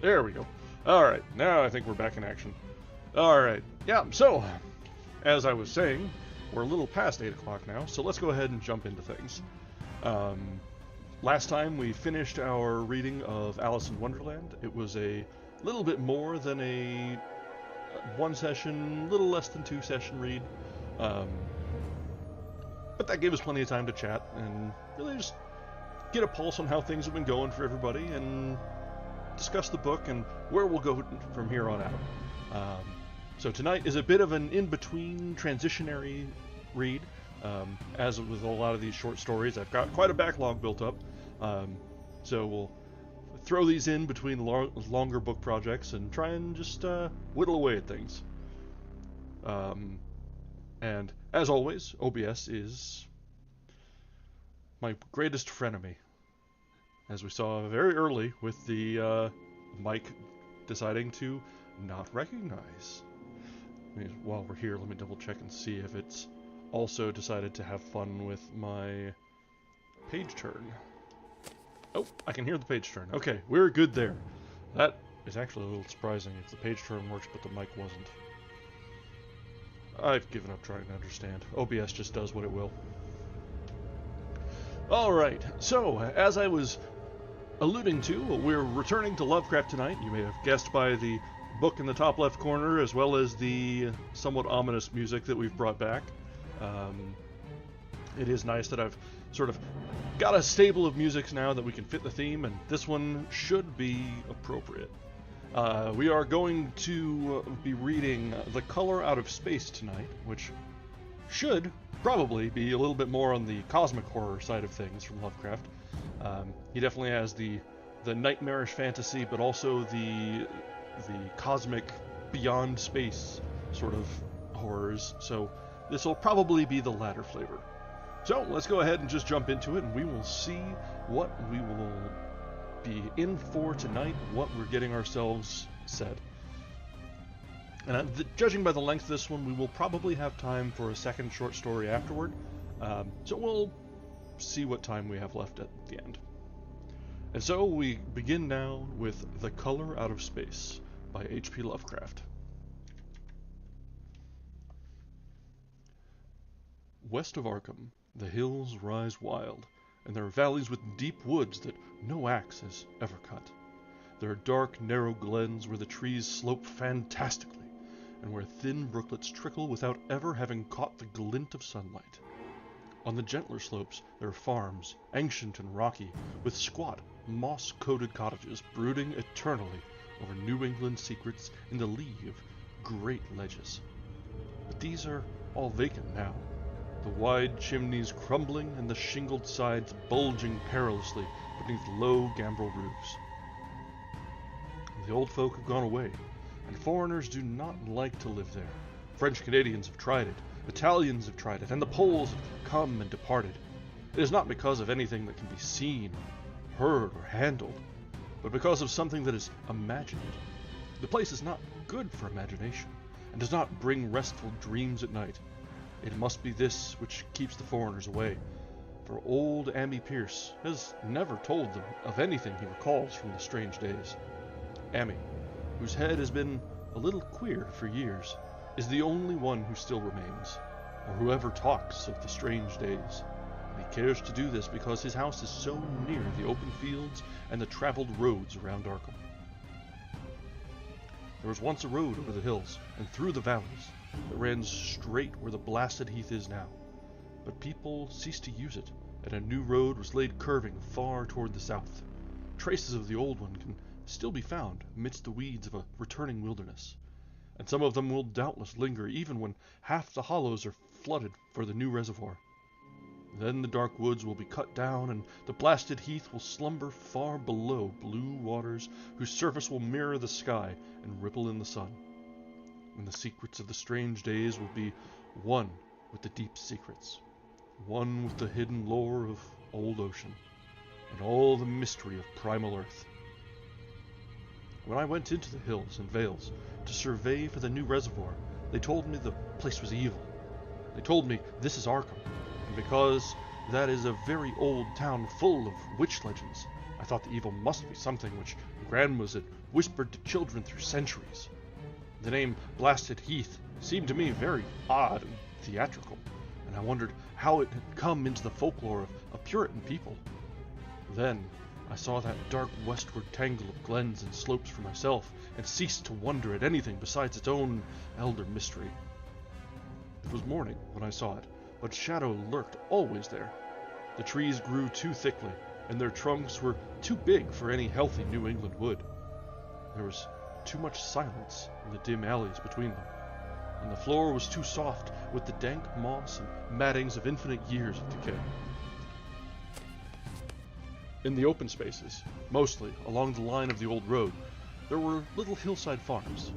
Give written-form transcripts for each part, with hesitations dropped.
There we go. Alright, now I think we're back in action. Alright, yeah, so, as I was saying, we're a little past 8 o'clock now, so let's go ahead and jump into things. Last time we finished our reading of Alice in Wonderland. It was a little bit more than a one session, little less than 2 session read. But that gave us plenty of time to chat and really just get a pulse on how things have been going for everybody and discuss the book and where we'll go from here on out. So tonight is a bit of an in-between transitionary read. As with a lot of these short stories, I've got quite a backlog built up. So we'll throw these in between longer book projects and try and just whittle away at things. And as always, OBS is my greatest frenemy. As we saw very early with the mic deciding to not recognize. While we're here, let me double check and see if it's also decided to have fun with my page turn. Oh, I can hear the page turn. Okay, we're good there. That is actually a little surprising if the page turn works but the mic wasn't. I've given up trying to understand. OBS just does what it will. Alright, so as I was alluding to, we're returning to Lovecraft tonight. You may have guessed by the book in the top left corner, as well as the somewhat ominous music that we've brought back. It is nice that I've sort of got a stable of musics now that we can fit the theme, and this one should be appropriate. We are going to be reading The Color Out of Space tonight, which should probably be a little bit more on the cosmic horror side of things from Lovecraft. He definitely has the nightmarish fantasy, but also the cosmic beyond space sort of horrors, so this will probably be the latter flavor. So let's go ahead and just jump into it, and we will see what we will be in for tonight, what we're getting ourselves set. And judging by the length of this one, we will probably have time for a second short story afterward, so we'll see what time we have left at the end. And so we begin now with The Color Out of Space by H.P. Lovecraft. West of Arkham, the hills rise wild, and there are valleys with deep woods that no axe has ever cut. There are dark, narrow glens where the trees slope fantastically, and where thin brooklets trickle without ever having caught the glint of sunlight. On the gentler slopes there are farms, ancient and rocky, with squat, moss-coated cottages brooding eternally over New England secrets in the lee of great ledges. But these are all vacant now, the wide chimneys crumbling and the shingled sides bulging perilously beneath low gambrel roofs. The old folk have gone away, and foreigners do not like to live there. French Canadians have tried it, Italians have tried it, and the Poles have come and departed. It is not because of anything that can be seen, heard, or handled, but because of something that is imagined. The place is not good for imagination, and does not bring restful dreams at night. It must be this which keeps the foreigners away, for old Amby Pierce has never told them of anything he recalls from the strange days. Ammy, whose head has been a little queer for years, is the only one who still remains, or who ever talks of the strange days. And he cares to do this because his house is so near the open fields and the traveled roads around Arkham. There was once a road over the hills and through the valleys that ran straight where the blasted heath is now, but people ceased to use it, and a new road was laid curving far toward the south. Traces of the old one can still be found amidst the weeds of a returning wilderness, and some of them will doubtless linger even when half the hollows are flooded for the new reservoir. Then the dark woods will be cut down, and the blasted heath will slumber far below blue waters whose surface will mirror the sky and ripple in the sun. And the secrets of the strange days will be one with the deep secrets, one with the hidden lore of old ocean, and all the mystery of primal earth. When I went into the hills and vales to survey for the new reservoir, they told me the place was evil. They told me this is Arkham, and because that is a very old town full of witch legends, I thought the evil must be something which grandmas had whispered to children through centuries. The name Blasted Heath seemed to me very odd and theatrical, and I wondered how it had come into the folklore of Puritan people. Then I saw that dark westward tangle of glens and slopes for myself, and ceased to wonder at anything besides its own elder mystery. It was morning when I saw it, but shadow lurked always there. The trees grew too thickly, and their trunks were too big for any healthy New England wood. There was too much silence in the dim alleys between them, and the floor was too soft with the dank moss and mattings of infinite years of decay. In the open spaces, mostly along the line of the old road, there were little hillside farms,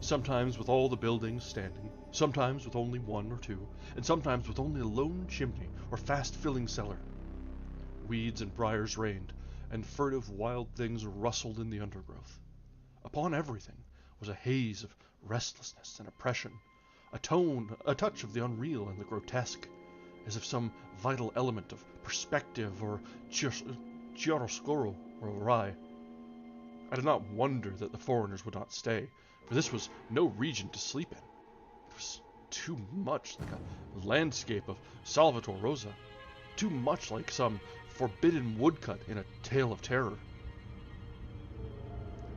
sometimes with all the buildings standing, sometimes with only one or two, and sometimes with only a lone chimney or fast-filling cellar. Weeds and briars reigned, and furtive wild things rustled in the undergrowth. Upon everything was a haze of restlessness and oppression, a touch of the unreal and the grotesque, as if some vital element of perspective or chiaroscuro were awry. I did not wonder that the foreigners would not stay, for this was no region to sleep in. It was too much like a landscape of Salvator Rosa, too much like some forbidden woodcut in a tale of terror.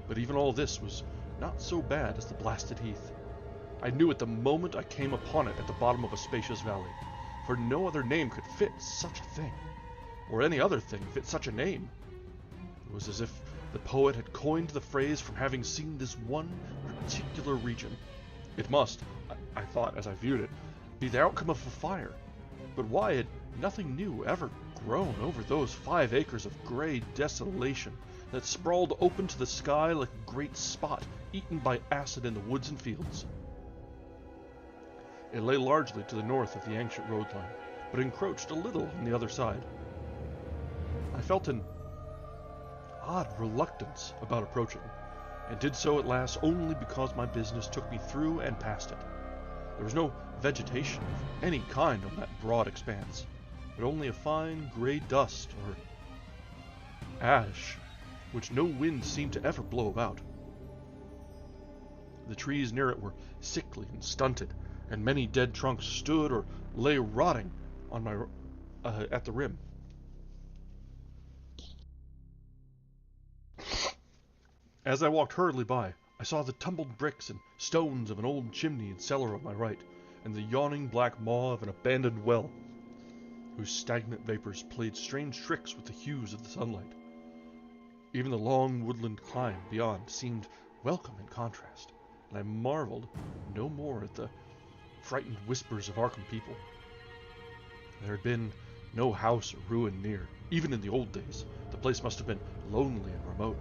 But even all this was not so bad as the Blasted Heath. I knew it the moment I came upon it at the bottom of a spacious valley, for no other name could fit such a thing, or any other thing fit such a name. It was as if the poet had coined the phrase from having seen this one particular region. It must, I thought as I viewed it, be the outcome of a fire. But why had nothing new ever grown over those 5 acres of gray desolation that sprawled open to the sky like a great spot eaten by acid in the woods and fields? It lay largely to the north of the ancient road line, but encroached a little on the other side. I felt an odd reluctance about approaching, and did so at last only because my business took me through and past it. There was no vegetation of any kind on that broad expanse, but only a fine gray dust or ash, which no wind seemed to ever blow about. The trees near it were sickly and stunted, and many dead trunks stood or lay rotting on my at the rim. As I walked hurriedly by, I saw the tumbled bricks and stones of an old chimney and cellar on my right, and the yawning black maw of an abandoned well, whose stagnant vapors played strange tricks with the hues of the sunlight. Even the long woodland climb beyond seemed welcome in contrast, and I marveled no more at the frightened whispers of Arkham people. There had been no house or ruin near. Even in the old days, the place must have been lonely and remote.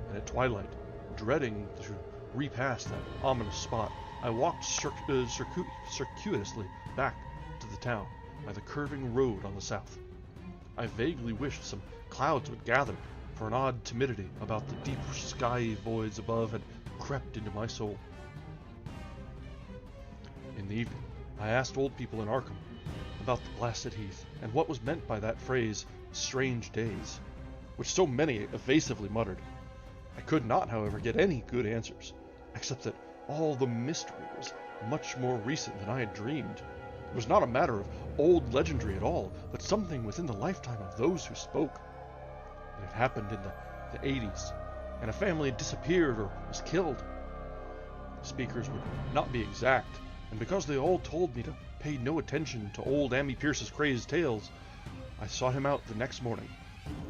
And at twilight, dreading to repass that ominous spot, I walked circuitously back to the town by the curving road on the south. I vaguely wished some clouds would gather, for an odd timidity about the deep sky voids above had crept into my soul. In the evening, I asked old people in Arkham about the Blasted Heath, and what was meant by that phrase, strange days, which so many evasively muttered. I could not, however, get any good answers, except that all the mystery was much more recent than I had dreamed. It was not a matter of old legendary at all, but something within the lifetime of those who spoke. It had happened in the 80s, and a family had disappeared or was killed. The speakers would not be exact, and because they all told me to pay no attention to old Ammi Pierce's crazed tales, I sought him out the next morning,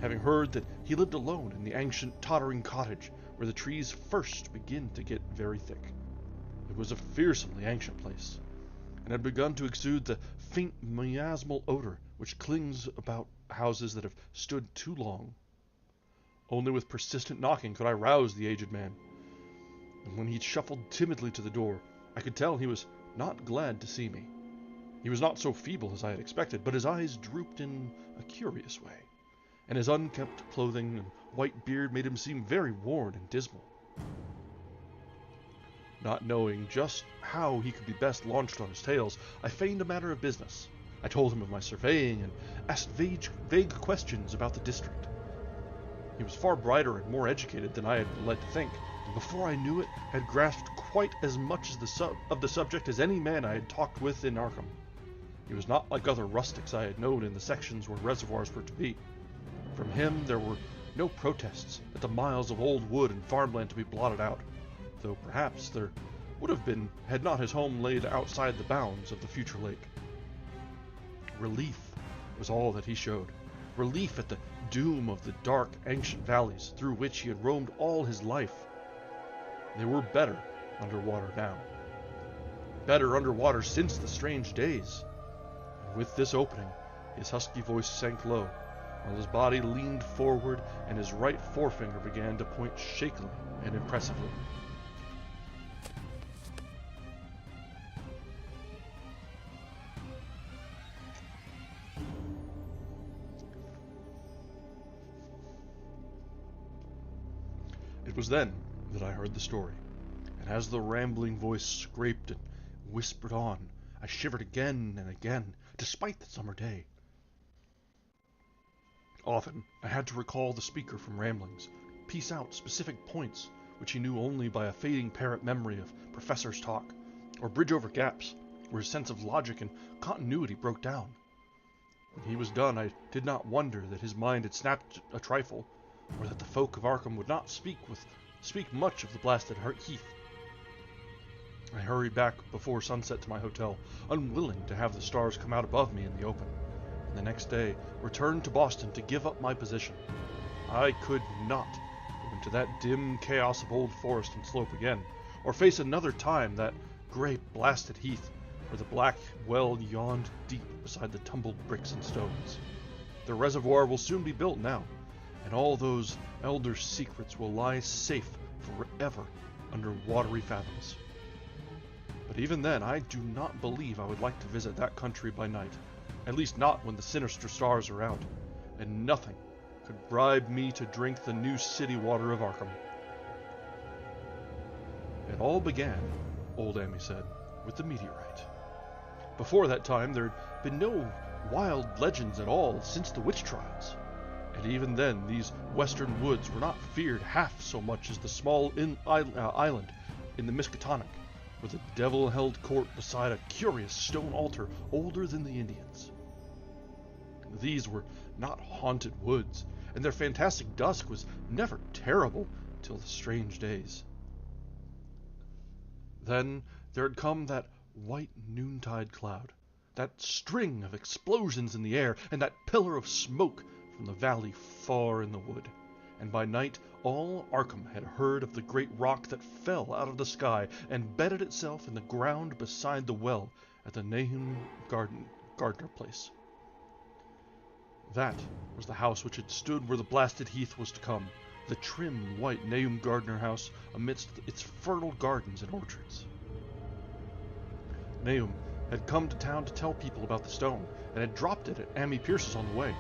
having heard that he lived alone in the ancient tottering cottage where the trees first begin to get very thick. It was a fearsomely ancient place, and had begun to exude the faint miasmal odor which clings about houses that have stood too long. Only with persistent knocking could I rouse the aged man, and when he shuffled timidly to the door, I could tell he was not glad to see me. He was not so feeble as I had expected, but his eyes drooped in a curious way, and his unkempt clothing and white beard made him seem very worn and dismal. Not knowing just how he could be best launched on his tales, I feigned a matter of business. I told him of my surveying and asked vague questions about the district. He was far brighter and more educated than I had been led to think, and before I knew it, had grasped quite as much of the subject as any man I had talked with in Arkham. He was not like other rustics I had known in the sections where reservoirs were to be. From him there were no protests at the miles of old wood and farmland to be blotted out, though perhaps there would have been had not his home laid outside the bounds of the future lake. Relief was all that he showed. Relief at the doom of the dark, ancient valleys through which he had roamed all his life. They were better underwater now. Better underwater since the strange days. And with this opening, his husky voice sank low, while his body leaned forward and his right forefinger began to point shakily and impressively. It was then that I heard the story, and as the rambling voice scraped and whispered on, I shivered again and again, despite the summer day. Often I had to recall the speaker from ramblings, piece out specific points which he knew only by a fading parrot memory of professors' talk, or bridge over gaps where his sense of logic and continuity broke down. When he was done, I did not wonder that his mind had snapped a trifle, or that the folk of Arkham would not speak much of the blasted heath. I hurried back before sunset to my hotel, unwilling to have the stars come out above me in the open, and the next day returned to Boston to give up my position. I could not go into that dim chaos of old forest and slope again, or face another time that gray blasted heath where the black well yawned deep beside the tumbled bricks and stones. The reservoir will soon be built now, and all those elder secrets will lie safe forever under watery fathoms. But even then, I do not believe I would like to visit that country by night, at least not when the sinister stars are out, and nothing could bribe me to drink the new city water of Arkham. It all began, old Amy said, with the meteorite. Before that time, there had been no wild legends at all since the witch trials. And even then, these western woods were not feared half so much as the small island in the Miskatonic, where the devil held court beside a curious stone altar older than the Indians. These were not haunted woods, and their fantastic dusk was never terrible till the strange days. Then there had come that white noontide cloud, that string of explosions in the air, and that pillar of smoke from the valley far in the wood, and by night all Arkham had heard of the great rock that fell out of the sky and bedded itself in the ground beside the well at the Nahum Gardner place. That was the house which had stood where the blasted heath was to come, the trim white Nahum Gardner house amidst its fertile gardens and orchards. Nahum had come to town to tell people about the stone, and had dropped it at Amy Pierce's on the way.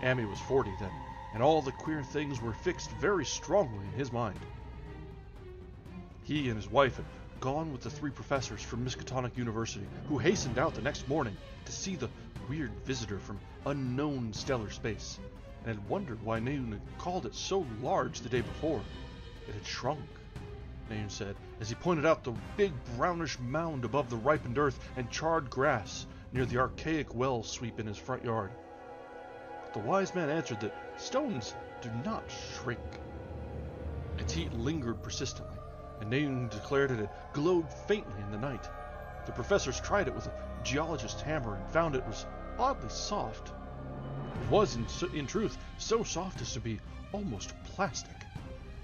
Amy was 40 then, and all the queer things were fixed very strongly in his mind. He and his wife had gone with the 3 professors from Miskatonic University, who hastened out the next morning to see the weird visitor from unknown stellar space, and had wondered why Nahum had called it so large the day before. It had shrunk, Nahum said, as he pointed out the big brownish mound above the ripened earth and charred grass near the archaic well sweep in his front yard. The wise man answered that stones do not shrink. Its heat lingered persistently, and Nahum declared it had glowed faintly in the night. The professors tried it with a geologist's hammer and found it was oddly soft. It was, in truth, so soft as to be almost plastic,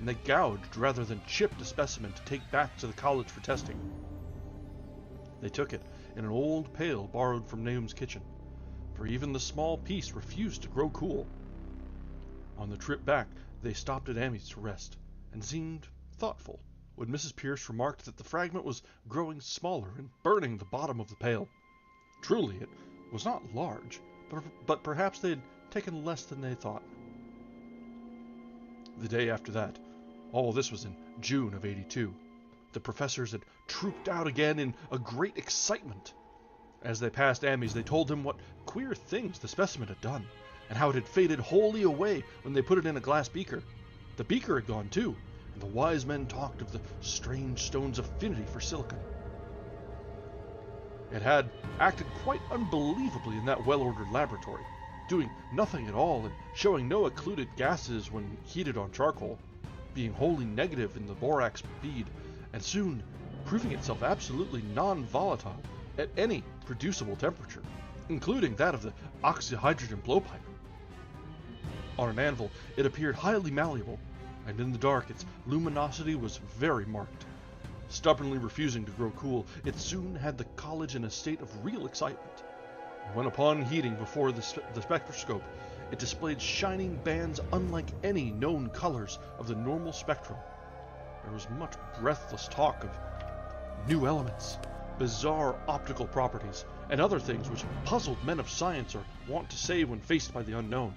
and they gouged rather than chipped a specimen to take back to the college for testing. They took it in an old pail borrowed from Nahum's kitchen, for even the small piece refused to grow cool. On the trip back, they stopped at Amy's to rest, and seemed thoughtful when Mrs. Pierce remarked that the fragment was growing smaller and burning the bottom of the pail. Truly, it was not large, but perhaps they had taken less than they thought. The day after that, all this was in June of '82, the professors had trooped out again in a great excitement. As they passed Amy's, they told him what queer things the specimen had done, and how it had faded wholly away when they put it in a glass beaker. The beaker had gone too, and the wise men talked of the strange stone's affinity for silicon. It had acted quite unbelievably in that well-ordered laboratory, doing nothing at all and showing no occluded gases when heated on charcoal, being wholly negative in the borax bead, and soon proving itself absolutely non-volatile at any producible temperature, including that of the oxyhydrogen blowpipe. On an anvil, it appeared highly malleable, and in the dark its luminosity was very marked. Stubbornly refusing to grow cool, it soon had the college in a state of real excitement. When upon heating before the spectroscope, it displayed shining bands unlike any known colors of the normal spectrum. There was much breathless talk of new elements, bizarre optical properties, and other things which puzzled men of science are wont to say when faced by the unknown.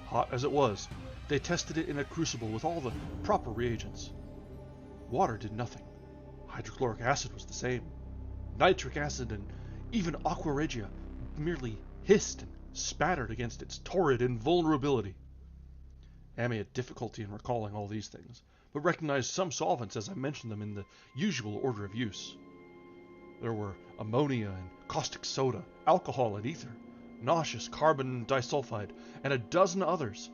Hot as it was, they tested it in a crucible with all the proper reagents. Water did nothing. Hydrochloric acid was the same. Nitric acid and even aqua regia merely hissed and spattered against its torrid invulnerability. Amy had difficulty in recalling all these things, but recognized some solvents as I mentioned them in the usual order of use. There were ammonia and caustic soda, alcohol and ether, nauseous carbon disulfide, and a dozen others.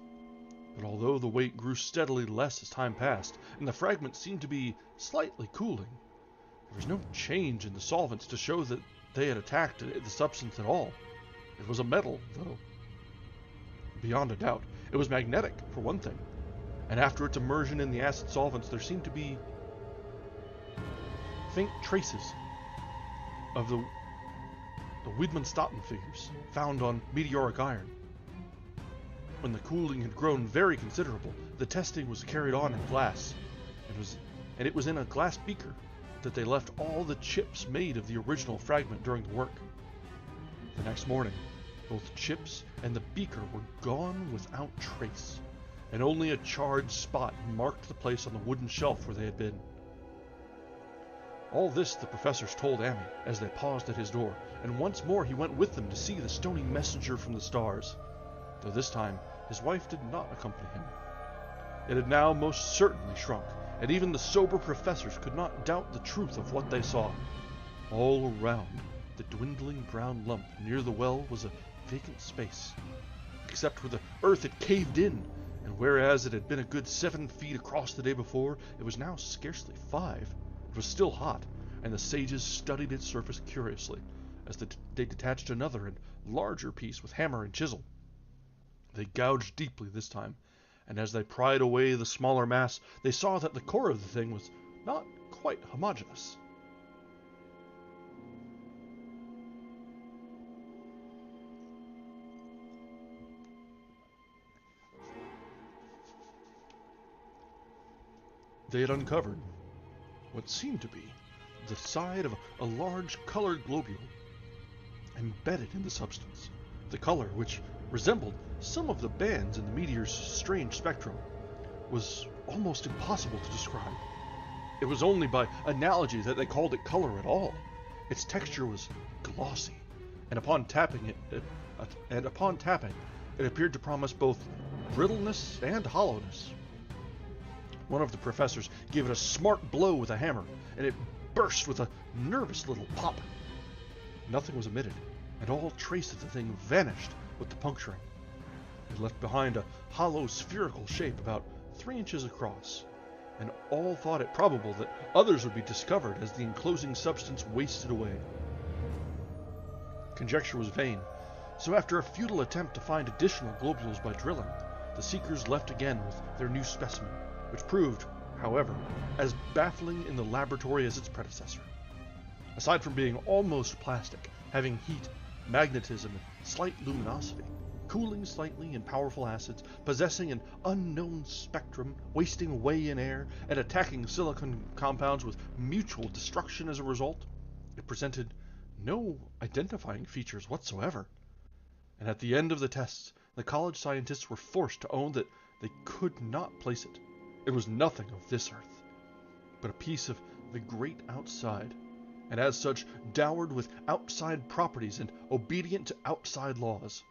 But although the weight grew steadily less as time passed, and the fragments seemed to be slightly cooling, there was no change in the solvents to show that they had attacked the substance at all. It was a metal, though. Beyond a doubt, it was magnetic, for one thing, and after its immersion in the acid solvents, there seemed to be faint traces of the Widmanstatten figures found on meteoric iron. When the cooling had grown very considerable, the testing was carried on in glass. It was in a glass beaker that they left all the chips made of the original fragment during the work. The next morning, both chips and the beaker were gone without trace, and only a charred spot marked the place on the wooden shelf where they had been. All this the professors told Amy as they paused at his door, and once more he went with them to see the stony messenger from the stars, though this time his wife did not accompany him. It had now most certainly shrunk, and even the sober professors could not doubt the truth of what they saw. All around the dwindling brown lump near the well was a vacant space, except where the earth had caved in, and whereas it had been a good 7 feet across the day before, it was now scarcely 5. It was still hot, and the sages studied its surface curiously, as they detached another and larger piece with hammer and chisel. They gouged deeply this time, and as they pried away the smaller mass, they saw that the core of the thing was not quite homogeneous. They had uncovered what seemed to be the side of a large colored globule embedded in the substance. The color, which resembled some of the bands in the meteor's strange spectrum, was almost impossible to describe. It was only by analogy that they called it color at all. Its texture was glossy, and upon tapping it appeared to promise both brittleness and hollowness. One of the professors gave it a smart blow with a hammer, and it burst with a nervous little pop. Nothing was emitted, and all trace of the thing vanished with the puncturing. It left behind a hollow spherical shape about 3 inches across, and all thought it probable that others would be discovered as the enclosing substance wasted away. Conjecture was vain, so after a futile attempt to find additional globules by drilling, the seekers left again with their new specimen, which proved, however, as baffling in the laboratory as its predecessor. Aside from being almost plastic, having heat, magnetism, and slight luminosity, cooling slightly in powerful acids, possessing an unknown spectrum, wasting away in air, and attacking silicon compounds with mutual destruction as a result, it presented no identifying features whatsoever. And at the end of the tests, the college scientists were forced to own that they could not place it. It was nothing of this earth, but a piece of the great outside, and as such dowered with outside properties and obedient to outside laws.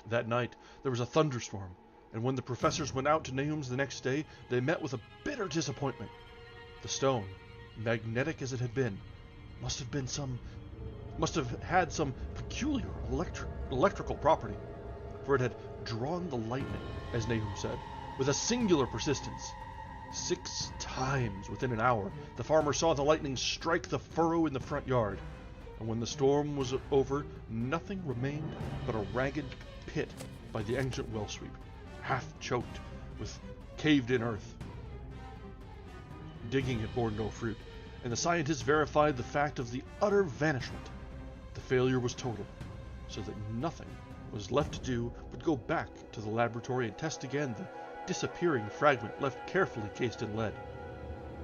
That night, there was a thunderstorm, and when the professors went out to Nahum's the next day, they met with a bitter disappointment. The stone, magnetic as it had been, must have had some peculiar electrical property, for it had drawn the lightning, as Nahum said, with a singular persistence. 6 times within an hour, the farmer saw the lightning strike the furrow in the front yard, and when the storm was over, nothing remained but a ragged pit by the ancient well sweep, half choked with caved-in earth. Digging had borne no fruit, and the scientists verified the fact of the utter vanishment. The failure was total, so that nothing was left to do but go back to the laboratory and test again the disappearing fragment left carefully cased in lead.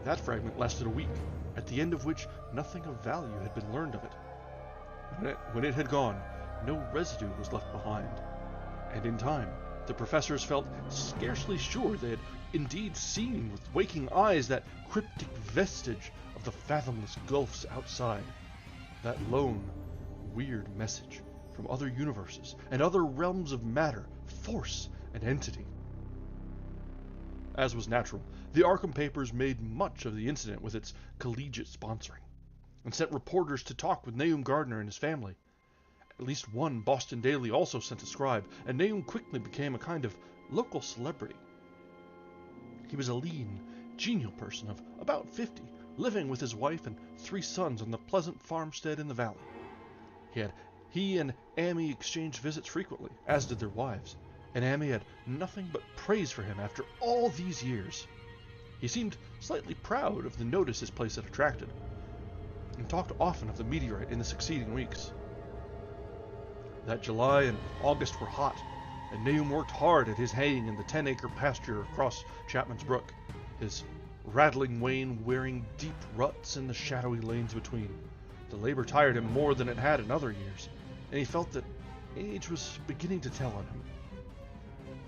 That fragment lasted a week, at the end of which nothing of value had been learned of it. When it had gone, no residue was left behind, and in time, the professors felt scarcely sure they had indeed seen with waking eyes that cryptic vestige of the fathomless gulfs outside, that lone, weird message from other universes and other realms of matter, force, and entity. As was natural, the Arkham papers made much of the incident with its collegiate sponsoring, and sent reporters to talk with Nahum Gardner and his family. At least one Boston daily also sent a scribe, and Nahum quickly became a kind of local celebrity. He was a lean, genial person of about 50, living with his wife and 3 sons on the pleasant farmstead in the valley. He and Amy exchanged visits frequently, as did their wives, and Amy had nothing but praise for him after all these years. He seemed slightly proud of the notice his place had attracted, and talked often of the meteorite in the succeeding weeks. That July and August were hot, and Nahum worked hard at his haying in the 10-acre pasture across Chapman's Brook, his rattling wain wearing deep ruts in the shadowy lanes between. The labor tired him more than it had in other years, and he felt that age was beginning to tell on him.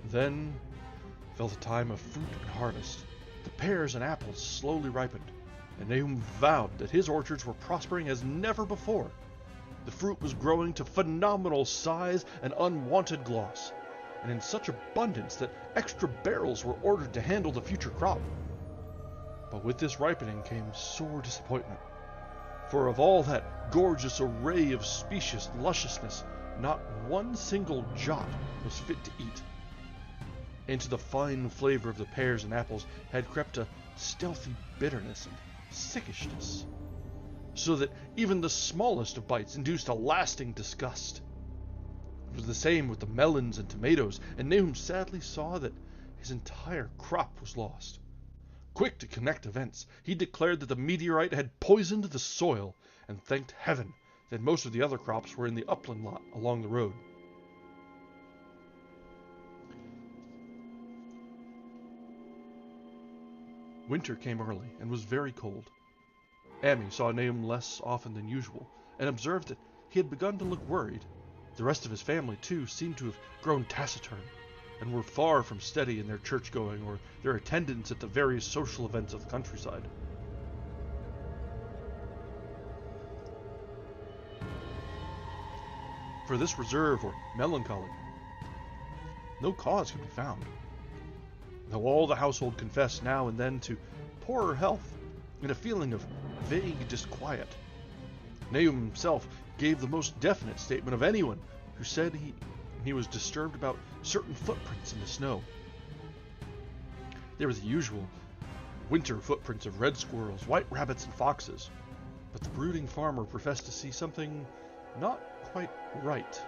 Then fell the time of fruit and harvest. The pears and apples slowly ripened, and Nahum vowed that his orchards were prospering as never before. The fruit was growing to phenomenal size and unwanted gloss, and in such abundance that extra barrels were ordered to handle the future crop. But with this ripening came sore disappointment, for of all that gorgeous array of specious lusciousness, not one single jot was fit to eat. Into the fine flavor of the pears and apples had crept a stealthy bitterness and sickishness, so that even the smallest of bites induced a lasting disgust. It was the same with the melons and tomatoes, and Nahum sadly saw that his entire crop was lost. Quick to connect events, he declared that the meteorite had poisoned the soil, and thanked heaven that most of the other crops were in the upland lot along the road. Winter came early and was very cold. Amy saw Nahum less often than usual, and observed that he had begun to look worried. The rest of his family, too, seemed to have grown taciturn, and were far from steady in their church-going or their attendance at the various social events of the countryside. For this reserve or melancholy, no cause could be found, though all the household confessed now and then to poorer health and a feeling of vague disquiet. Nahum himself gave the most definite statement of anyone who said he was disturbed about certain footprints in the snow. There were the usual winter footprints of red squirrels, white rabbits, and foxes, but the brooding farmer professed to see something not quite right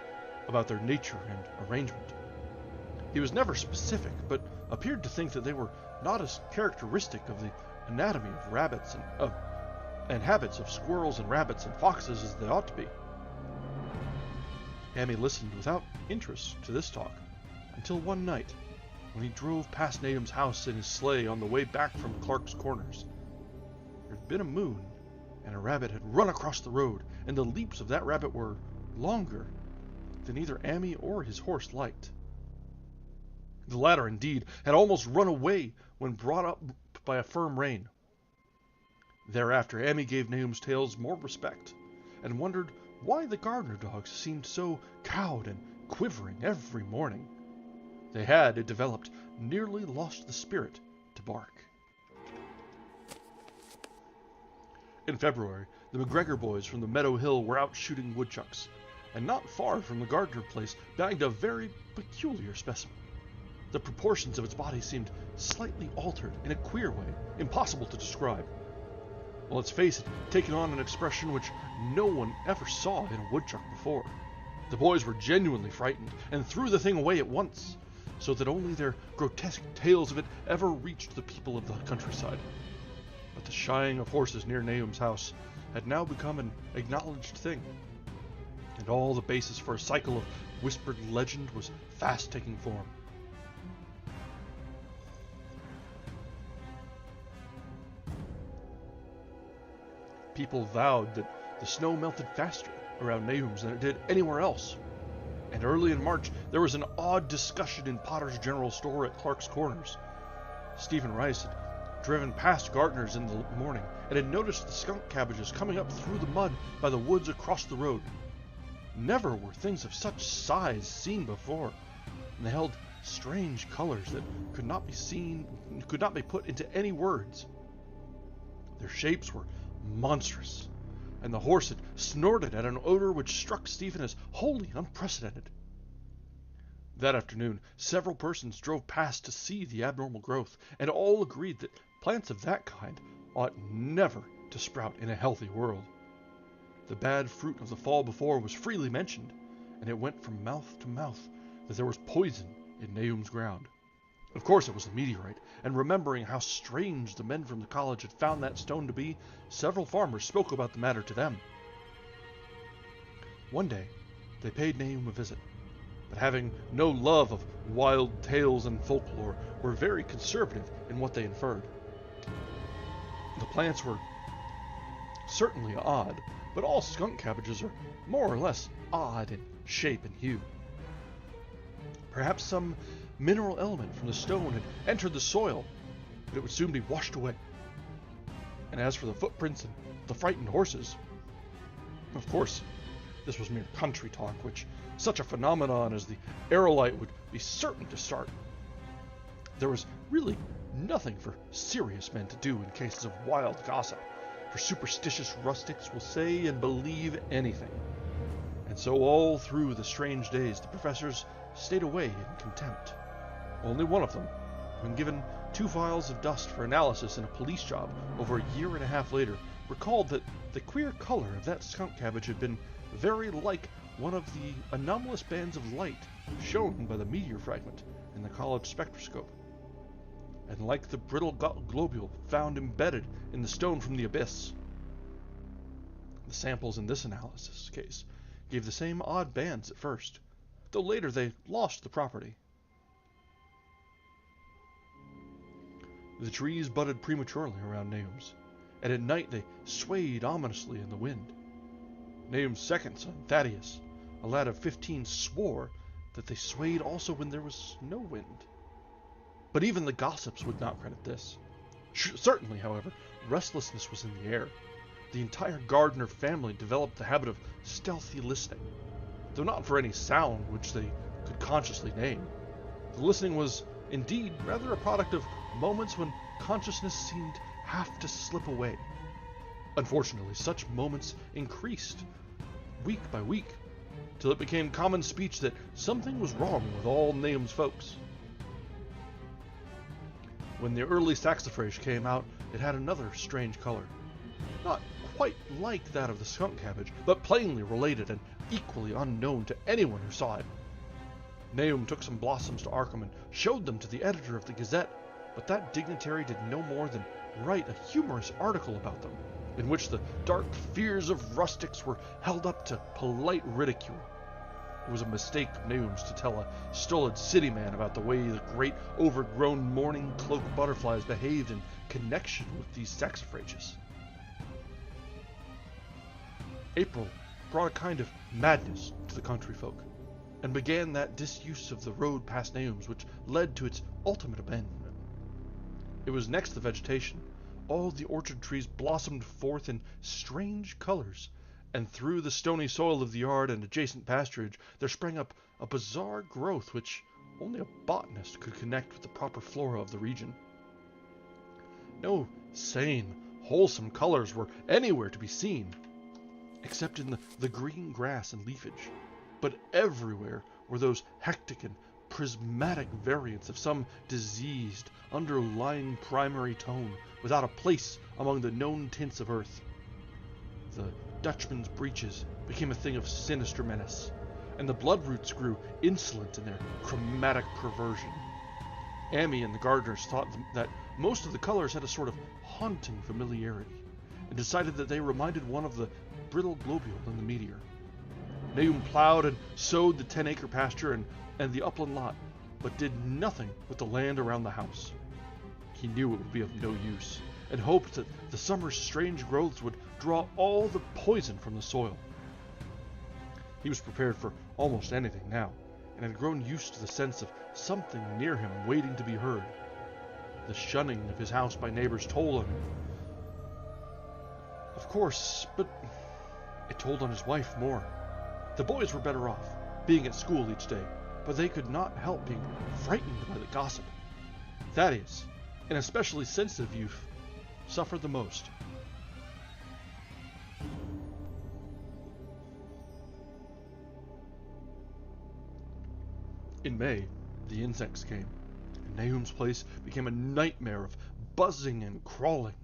about their nature and arrangement. He was never specific, but appeared to think that they were not as characteristic of the anatomy of rabbits and habits of squirrels and rabbits and foxes as they ought to be. Amy listened without interest to this talk, until one night, when he drove past Nahum's house in his sleigh on the way back from Clark's Corners. There had been a moon, and a rabbit had run across the road, and the leaps of that rabbit were longer than either Amy or his horse liked. The latter, indeed, had almost run away when brought up by a firm rein. Thereafter, Amy gave Nahum's tales more respect, and wondered why the gardener dogs seemed so cowed and quivering every morning. They had, it developed, nearly lost the spirit to bark. In February, the McGregor boys from the Meadow Hill were out shooting woodchucks, and not far from the Gardner place bagged a very peculiar specimen. The proportions of its body seemed slightly altered in a queer way, impossible to describe, while its face had taken on an expression which no one ever saw in a woodchuck before. The boys were genuinely frightened, and threw the thing away at once, so that only their grotesque tales of it ever reached the people of the countryside. But the shying of horses near Nahum's house had now become an acknowledged thing, and all the basis for a cycle of whispered legend was fast taking form. People vowed that the snow melted faster around Nahum's than it did anywhere else. And early in March, there was an odd discussion in Potter's General Store at Clark's Corners. Stephen Rice had driven past Gardner's in the morning and had noticed the skunk cabbages coming up through the mud by the woods across the road. Never were things of such size seen before, and they held strange colors that could not be put into any words. Their shapes were monstrous, and the horse had snorted at an odor which struck Stephen as wholly unprecedented. That afternoon, several persons drove past to see the abnormal growth, and all agreed that plants of that kind ought never to sprout in a healthy world. The bad fruit of the fall before was freely mentioned, and it went from mouth to mouth that there was poison in Nahum's ground. Of course it was the meteorite, and remembering how strange the men from the college had found that stone to be, several farmers spoke about the matter to them. One day, they paid Nahum a visit, but having no love of wild tales and folklore, were very conservative in what they inferred. The plants were certainly odd, but all skunk cabbages are more or less odd in shape and hue. Perhaps some mineral element from the stone had entered the soil, but it would soon be washed away. And as for the footprints and the frightened horses, of course, this was mere country talk, which such a phenomenon as the aerolite would be certain to start. There was really nothing for serious men to do in cases of wild gossip, for superstitious rustics will say and believe anything. And so all through the strange days the professors stayed away in contempt. Only one of them, when given 2 vials of dust for analysis in a police job over a year and a half later, recalled that the queer color of that skunk cabbage had been very like one of the anomalous bands of light shown by the meteor fragment in the college spectroscope, and like the brittle globule found embedded in the stone from the abyss. The samples in this analysis case gave the same odd bands at first, though later they lost the property. The trees budded prematurely around Nahum's, and at night they swayed ominously in the wind. Nahum's second son, Thaddeus, a lad of 15, swore that they swayed also when there was no wind. But even the gossips would not credit this. Certainly, however, restlessness was in the air. The entire Gardner family developed the habit of stealthy listening, though not for any sound which they could consciously name. The listening was, indeed, rather a product of moments when consciousness seemed half to slip away. Unfortunately, such moments increased, week by week, till it became common speech that something was wrong with all Nahum's folks. When the early saxifrage came out, it had another strange color. Not quite like that of the skunk cabbage, but plainly related and equally unknown to anyone who saw it. Nahum took some blossoms to Arkham and showed them to the editor of the Gazette, but that dignitary did no more than write a humorous article about them, in which the dark fears of rustics were held up to polite ridicule. It was a mistake of Nahum's to tell a stolid city man about the way the great overgrown mourning cloak butterflies behaved in connection with these saxifrages. April brought a kind of madness to the country folk, and began that disuse of the road past Nahum's which led to its ultimate abandonment. It was next the vegetation. All the orchard trees blossomed forth in strange colors, and through the stony soil of the yard and adjacent pasturage there sprang up a bizarre growth which only a botanist could connect with the proper flora of the region. No sane, wholesome colors were anywhere to be seen, except in the green grass and leafage, but everywhere were those hectic and prismatic variants of some diseased, underlying primary tone without a place among the known tints of earth. The Dutchman's breeches became a thing of sinister menace, and the bloodroots grew insolent in their chromatic perversion. Amy and the gardeners thought that most of the colors had a sort of haunting familiarity, and decided that they reminded one of the brittle globule in the meteor. Nahum plowed and sowed the 10-acre pasture and the upland lot, but did nothing with the land around the house. He knew it would be of no use, and hoped that the summer's strange growths would draw all the poison from the soil. He was prepared for almost anything now, and had grown used to the sense of something near him waiting to be heard. The shunning of his house by neighbors told on him, of course, but it told on his wife more. The boys were better off, being at school each day, but they could not help being frightened by the gossip. Thaddeus, an especially sensitive youth, suffered the most. In May, the insects came, and Nahum's place became a nightmare of buzzing and crawling.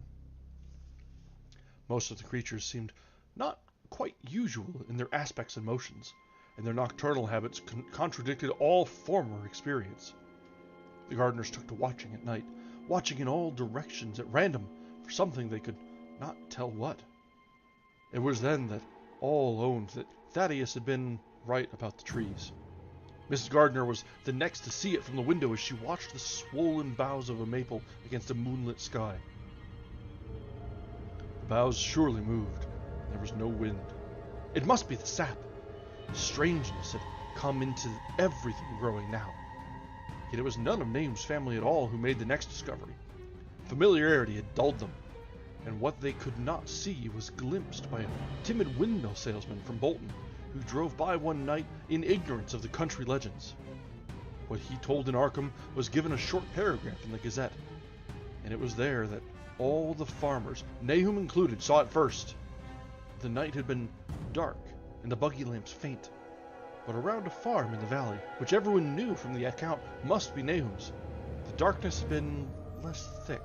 Most of the creatures seemed not quite usual in their aspects and motions, and their nocturnal habits contradicted all former experience. The gardeners took to watching at night, watching in all directions at random for something they could not tell what. It was then that all owned that Thaddeus had been right about the trees. Mrs. Gardner was the next to see it from the window as she watched the swollen boughs of a maple against a moonlit sky. The boughs surely moved, and there was no wind. It must be the sap. Strangeness had come into everything growing now. Yet it was none of Nahum's family at all who made the next discovery. Familiarity had dulled them, and what they could not see was glimpsed by a timid windmill salesman from Bolton, who drove by one night in ignorance of the country legends. What he told in Arkham was given a short paragraph in the Gazette, and it was there that all the farmers, Nahum included, saw it first. The night had been dark and the buggy lamps faint, but around a farm in the valley, which everyone knew from the account must be Nahum's, the darkness had been less thick.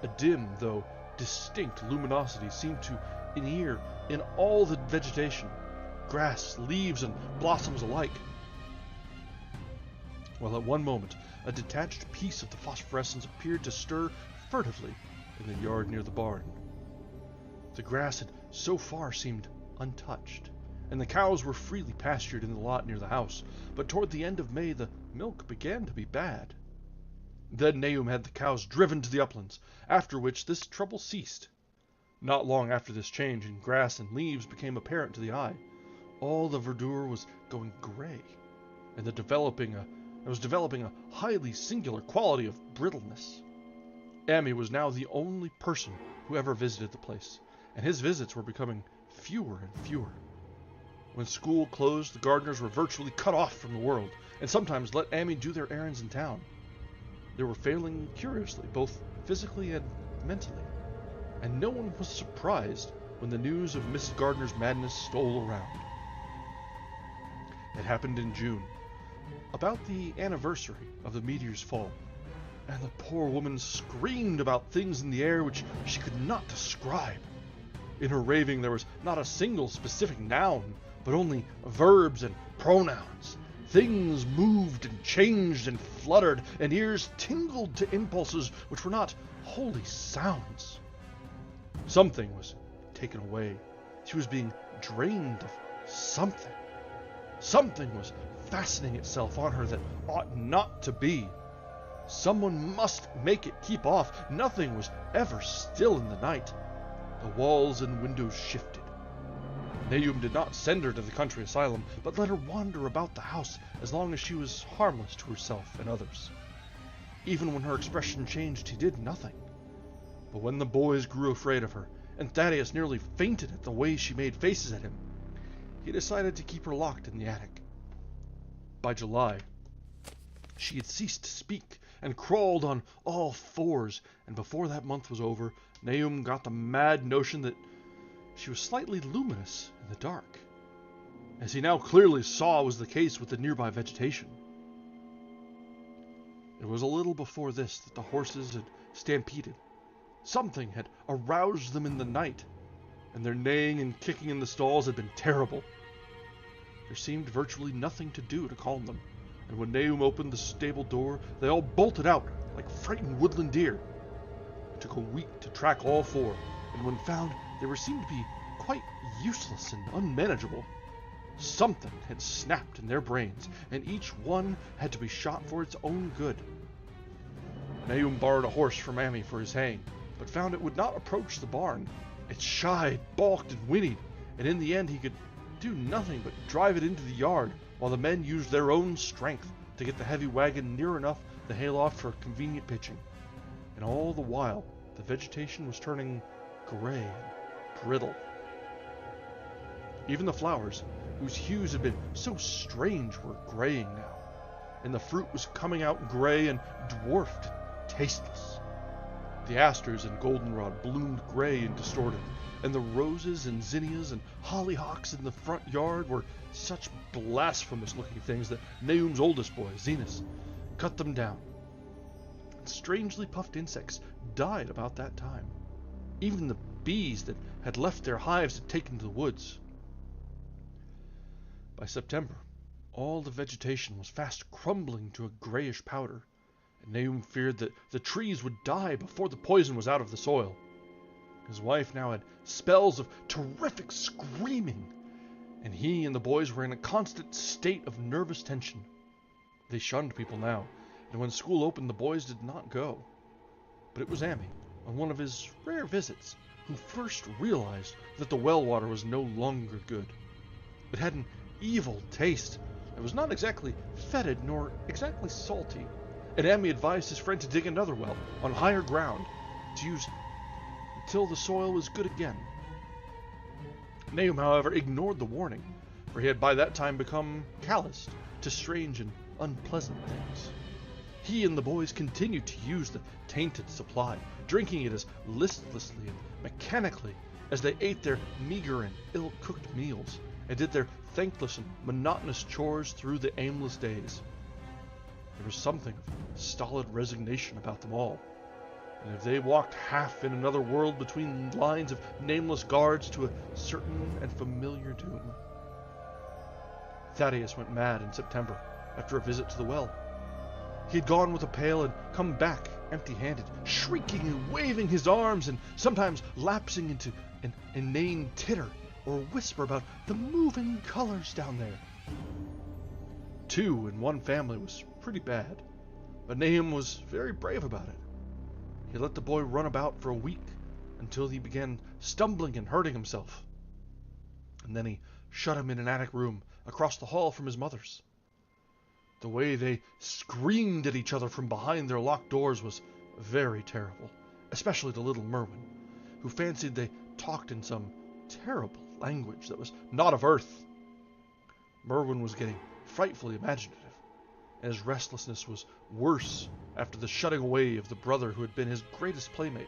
A dim, though distinct luminosity seemed to inhere in all the vegetation, grass, leaves, and blossoms alike. While at one moment a detached piece of the phosphorescence appeared to stir furtively in the yard near the barn. The grass had so far seemed untouched, and the cows were freely pastured in the lot near the house, but toward the end of May the milk began to be bad. Then Nahum had the cows driven to the uplands, after which this trouble ceased. Not long after this change in grass and leaves became apparent to the eye, all the verdure was going gray, and was developing a highly singular quality of brittleness. Amy was now the only person who ever visited the place, and his visits were becoming fewer and fewer. When school closed, the gardeners were virtually cut off from the world, and sometimes let Amy do their errands in town. They were failing curiously, both physically and mentally, and no one was surprised when the news of Mrs. Gardner's madness stole around. It happened in June, about the anniversary of the meteor's fall, and the poor woman screamed about things in the air which she could not describe. In her raving there was not a single specific noun, but only verbs and pronouns. Things moved and changed and fluttered, and ears tingled to impulses which were not wholly sounds. Something was taken away. She was being drained of something. Something was fastening itself on her that ought not to be. Someone must make it keep off. Nothing was ever still in the night. The walls and windows shifted. Nahum did not send her to the country asylum, but let her wander about the house as long as she was harmless to herself and others. Even when her expression changed, he did nothing. But when the boys grew afraid of her, and Thaddeus nearly fainted at the way she made faces at him. He decided to keep her locked in the attic. By July, she had ceased to speak and crawled on all fours, and before that month was over, Nahum got the mad notion that she was slightly luminous in the dark, as he now clearly saw was the case with the nearby vegetation. It was a little before this that the horses had stampeded. Something had aroused them in the night, and their neighing and kicking in the stalls had been terrible. There seemed virtually nothing to do to calm them, and when Nahum opened the stable door, they all bolted out like frightened woodland deer. It took a week to track all four, and when found, they seemed to be quite useless and unmanageable. Something had snapped in their brains, and each one had to be shot for its own good. Nahum borrowed a horse from Ammi for his haying, but found it would not approach the barn. It shied, balked, and whinnied, and in the end he could do nothing but drive it into the yard, while the men used their own strength to get the heavy wagon near enough the hayloft for convenient pitching. And all the while, the vegetation was turning gray and brittle. Even the flowers, whose hues had been so strange, were graying now, and the fruit was coming out gray and dwarfed, tasteless. The asters and goldenrod bloomed gray and distorted, and the roses and zinnias and hollyhocks in the front yard were such blasphemous-looking things that Nahum's oldest boy, Zenas, cut them down. Strangely puffed insects died about that time. Even the bees that had left their hives had taken to the woods. By September, all the vegetation was fast crumbling to a grayish powder, and Nahum feared that the trees would die before the poison was out of the soil. His wife now had spells of terrific screaming, and he and the boys were in a constant state of nervous tension. They shunned people now, and when school opened the boys did not go. But it was Ammi, on one of his rare visits, who first realized that the well water was no longer good. It had an evil taste. It was not exactly fetid nor exactly salty, and Ammi advised his friend to dig another well on higher ground to use until the soil was good again. Nahum, however, ignored the warning, for he had by that time become calloused to strange and unpleasant things. He and the boys continued to use the tainted supply, drinking it as listlessly and mechanically as they ate their meager and ill-cooked meals, and did their thankless and monotonous chores through the aimless days. There was something of stolid resignation about them all, and if they walked half in another world between lines of nameless guards to a certain and familiar doom. Thaddeus went mad in September after a visit to the well. He had gone with a pail and come back empty-handed, shrieking and waving his arms, and sometimes lapsing into an inane titter or whisper about the moving colors down there. 2 in one family was pretty bad, but Nahum was very brave about it. He let the boy run about for a week until he began stumbling and hurting himself, and then he shut him in an attic room across the hall from his mother's. The way they screamed at each other from behind their locked doors was very terrible, especially to little Merwin, who fancied they talked in some terrible language that was not of earth. Merwin was getting frightfully imaginative, and his restlessness was worse after the shutting away of the brother who had been his greatest playmate.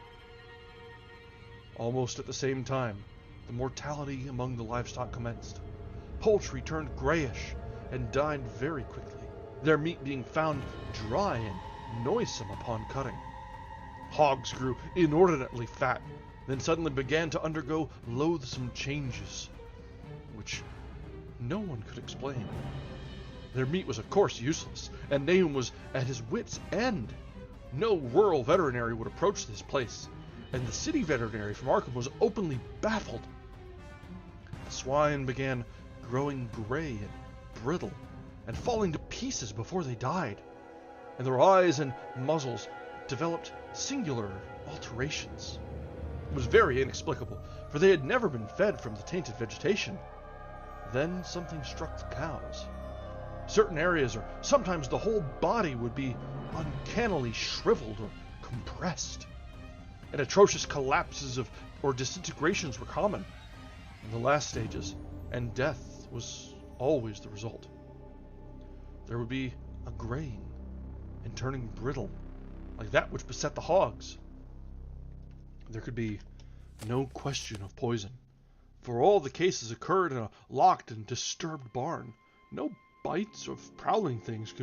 Almost at the same time, the mortality among the livestock commenced. Poultry turned grayish and died very quickly, their meat being found dry and noisome upon cutting. Hogs grew inordinately fat, then suddenly began to undergo loathsome changes, which no one could explain. Their meat was of course useless, and Nahum was at his wit's end. No rural veterinary would approach this place, and the city veterinary from Arkham was openly baffled. The swine began growing gray and brittle, and falling to pieces before they died, and their eyes and muzzles developed singular alterations. It was very inexplicable, for they had never been fed from the tainted vegetation. Then something struck the cows. Certain areas, or sometimes the whole body, would be uncannily shriveled or compressed. and atrocious collapses or disintegrations were common in the last stages, and death was always the result. There would be a graying and turning brittle, like that which beset the hogs. There could be no question of poison, for all the cases occurred in a locked and disturbed barn. No bites of prowling things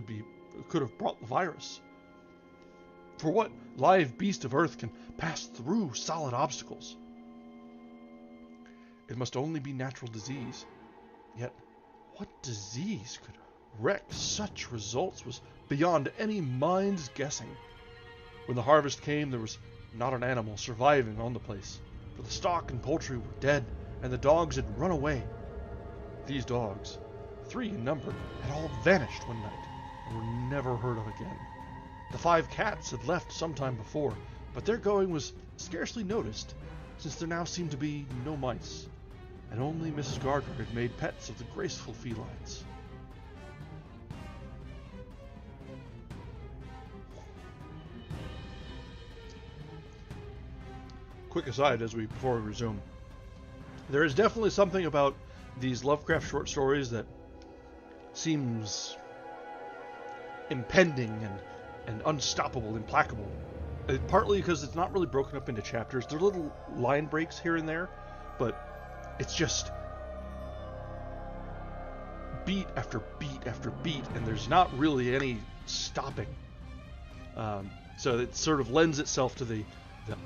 could have brought the virus. For what live beast of earth can pass through solid obstacles? It must only be natural disease. Yet, what disease could wreak such results was beyond any mind's guessing. When the harvest came, there was not an animal surviving on the place, for the stock and poultry were dead, and the dogs had run away. These dogs, 3 in number, had all vanished one night, and were never heard of again. The 5 cats had left some time before, but their going was scarcely noticed, since there now seemed to be no mice, and only Mrs. Gardner had made pets of the graceful felines. Quick aside before we resume. There is definitely something about these Lovecraft short stories that seems impending and unstoppable, implacable. Partly because it's not really broken up into chapters. There are little line breaks here and there, but it's just beat after beat after beat, and there's not really any stopping. So it sort of lends itself to the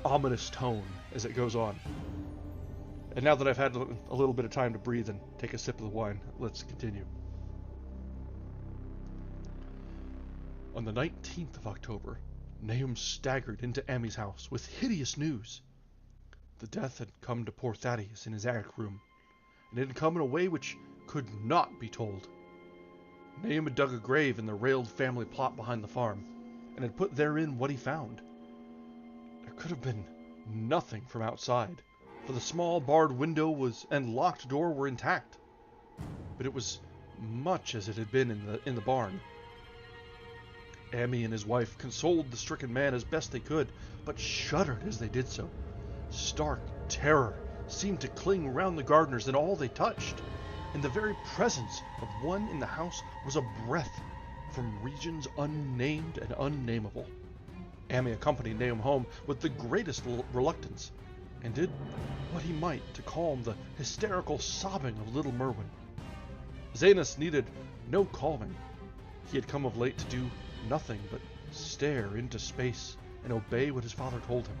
ominous tone as it goes on. And now that I've had a little bit of time to breathe and take a sip of the wine, let's continue. On the 19th of October, Nahum staggered into Amy's house with hideous news. The death had come to poor Thaddeus in his attic room, and it had come in a way which could not be told. Nahum had dug a grave in the railed family plot behind the farm, and had put therein what he found. There could have been nothing from outside, for the small barred window and locked door were intact. But it was much as it had been in the barn. Amy and his wife consoled the stricken man as best they could, but shuddered as they did so. Stark terror seemed to cling round the Gardners and all they touched, and the very presence of one in the house was a breath from regions unnamed and unnameable. Amy accompanied Nahum home with the greatest reluctance, and did what he might to calm the hysterical sobbing of little Merwin. Zanus needed no calming. He had come of late to do nothing but stare into space and obey what his father told him,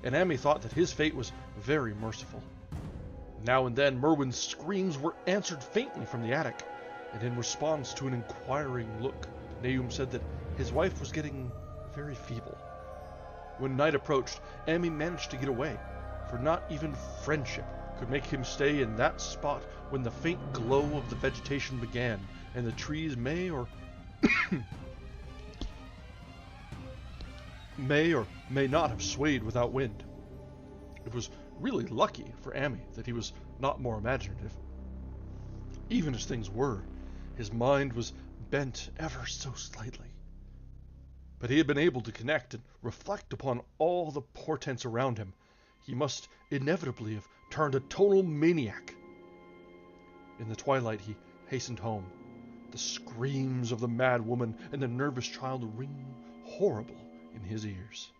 and Amy thought that his fate was very merciful. Now and then Merwin's screams were answered faintly from the attic, and in response to an inquiring look, Nahum said that his wife was getting very feeble. When night approached, Amy managed to get away, for not even friendship could make him stay in that spot when the faint glow of the vegetation began, and the trees may or may not have swayed without wind. It was really lucky for Amy that he was not more imaginative. Even as things were, his mind was bent ever so slightly. But he had been able to connect and reflect upon all the portents around him. He must inevitably have turned a total maniac. In the twilight he hastened home. The screams of the mad woman and the nervous child ring horrible in his ears.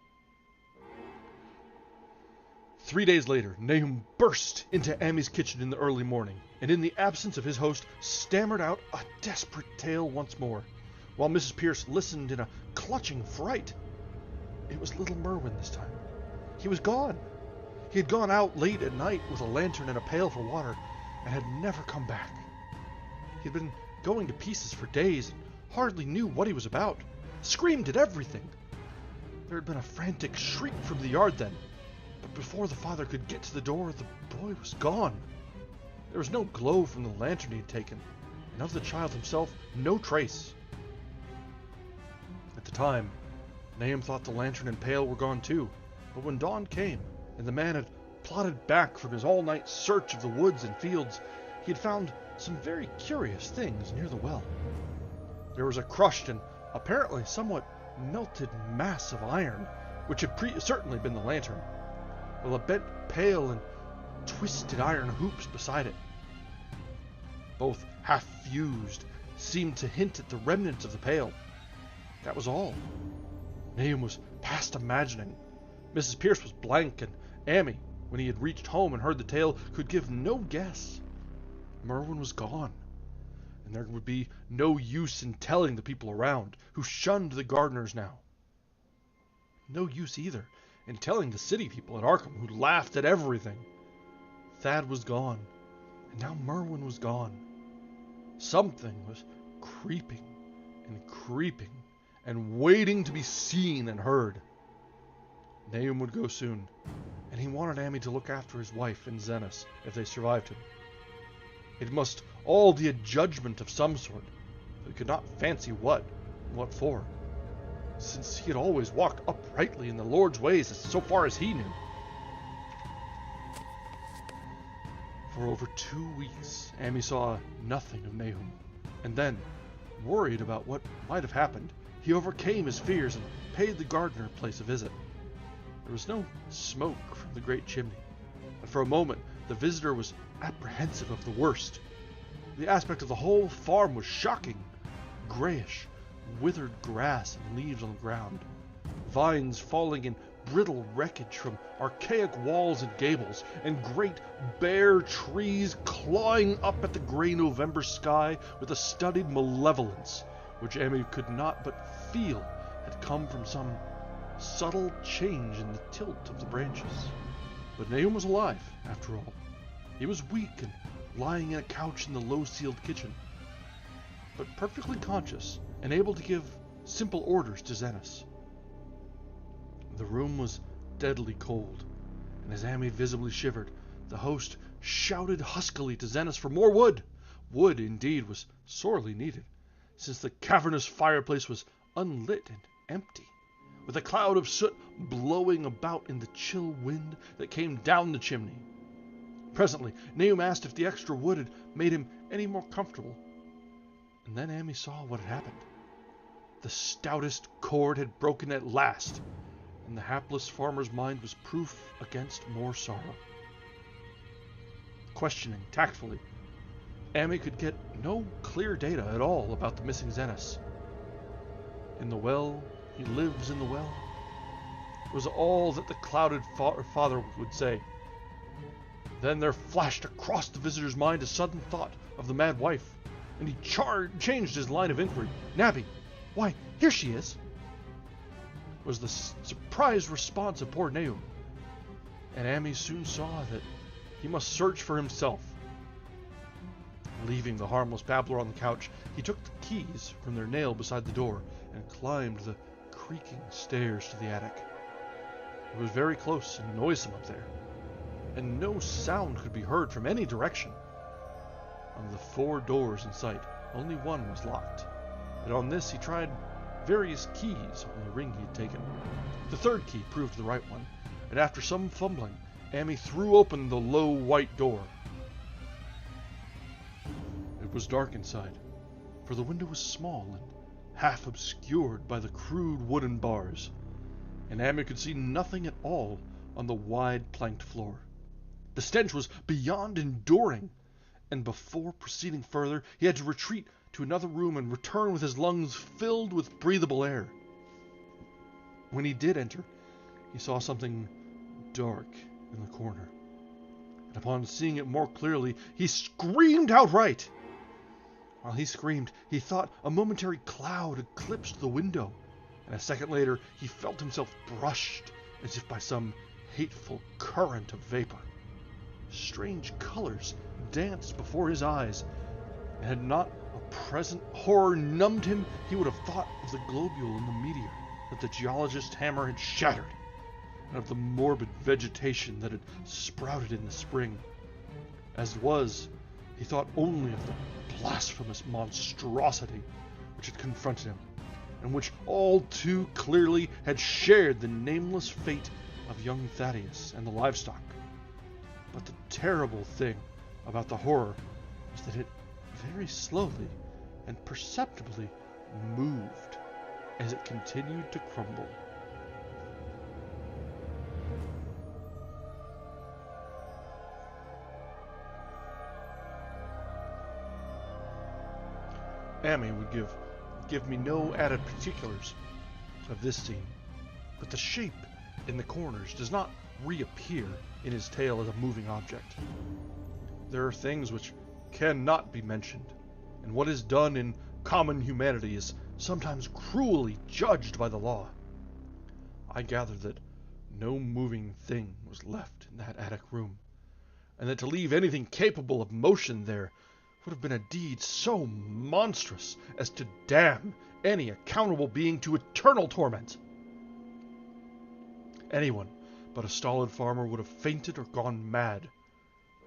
3 days later, Nahum burst into Amy's kitchen in the early morning, and in the absence of his host, stammered out a desperate tale once more, while Mrs. Pierce listened in a clutching fright. It was little Merwin this time. He was gone. He had gone out late at night with a lantern and a pail for water, and had never come back. He had been going to pieces for days, and hardly knew what he was about, screamed at everything. There had been a frantic shriek from the yard then, but before the father could get to the door, the boy was gone. There was no glow from the lantern he had taken, and of the child himself, no trace. At the time, Nahum thought the lantern and pail were gone too, but when dawn came, and the man had plodded back from his all-night search of the woods and fields, he had found some very curious things near the well. There was a crushed and apparently somewhat melted mass of iron, which had certainly been the lantern, while a bent pail and twisted iron hoops beside it, both half fused, seemed to hint at the remnants of the pail. That was all. Nahum was past imagining. Mrs. Pierce was blank, and Amy, when he had reached home and heard the tale, could give no guess. Merwin was gone, and there would be no use in telling the people around, who shunned the gardeners now. No use either in telling the city people at Arkham, who laughed at everything. Thad was gone, and now Merwin was gone. Something was creeping and waiting to be seen and heard. Nahum would go soon, and he wanted Amy to look after his wife and Zenas if they survived him. It must all be a judgment of some sort, though he could not fancy what for, since he had always walked uprightly in the Lord's ways so far as he knew. For over 2 weeks, Amy saw nothing of Nahum, and then, worried about what might have happened, he overcame his fears and paid the gardener place a visit. There was no smoke from the great chimney, and for a moment the visitor was apprehensive of the worst. The aspect of the whole farm was shocking. Grayish, withered grass and leaves on the ground, vines falling in brittle wreckage from archaic walls and gables, and great bare trees clawing up at the gray November sky with a studied malevolence which Amy could not but feel had come from some subtle change in the tilt of the branches. But Nahum was alive, after all. He was weak and lying in a couch in the low-ceiled kitchen, but perfectly conscious and able to give simple orders to Zenas. The room was deadly cold, and as Amy visibly shivered, the host shouted huskily to Zenas for more wood. Wood, indeed, was sorely needed, since the cavernous fireplace was unlit and empty, with a cloud of soot blowing about in the chill wind that came down the chimney. Presently, Nahum asked if the extra wood had made him any more comfortable, and then Amy saw what had happened. The stoutest cord had broken at last, and the hapless farmer's mind was proof against more sorrow. Questioning tactfully, Amy could get no clear data at all about the missing Zenas. In the well, he lives in the well, was all that the clouded father would say. Then there flashed across the visitor's mind a sudden thought of the mad wife, and he changed his line of inquiry. "Nabby, why, here she is," was the surprised response of poor Nahum, and Amy soon saw that he must search for himself. Leaving the harmless babbler on the couch, he took the keys from their nail beside the door and climbed the creaking stairs to the attic. It was very close and noisome up there, and no sound could be heard from any direction. Of the 4 doors in sight, only one was locked, and on this he tried various keys on the ring he had taken. The 3rd key proved the right one, and after some fumbling, Amy threw open the low white door. It was dark inside, for the window was small and half obscured by the crude wooden bars, and Amy could see nothing at all on the wide planked floor. The stench was beyond enduring, and before proceeding further, he had to retreat to another room and return with his lungs filled with breathable air. When he did enter, he saw something dark in the corner, and upon seeing it more clearly, he screamed outright. While he screamed, he thought a momentary cloud eclipsed the window, and a second later he felt himself brushed as if by some hateful current of vapor. Strange colors danced before his eyes, and had not a present horror numbed him, he would have thought of the globule in the meteor that the geologist's hammer had shattered, and of the morbid vegetation that had sprouted in the spring. As it was, he thought only of the blasphemous monstrosity which had confronted him, and which all too clearly had shared the nameless fate of young Thaddeus and the livestock. But the terrible thing about the horror was that it very slowly and perceptibly moved as it continued to crumble. Amy would give me no added particulars of this scene, but the shape in the corners does not reappear in his tale as a moving object. There are things which cannot be mentioned, and what is done in common humanity is sometimes cruelly judged by the law. I gather that no moving thing was left in that attic room, and that to leave anything capable of motion there would have been a deed so monstrous as to damn any accountable being to eternal torment. Anyone but a stolid farmer would have fainted or gone mad,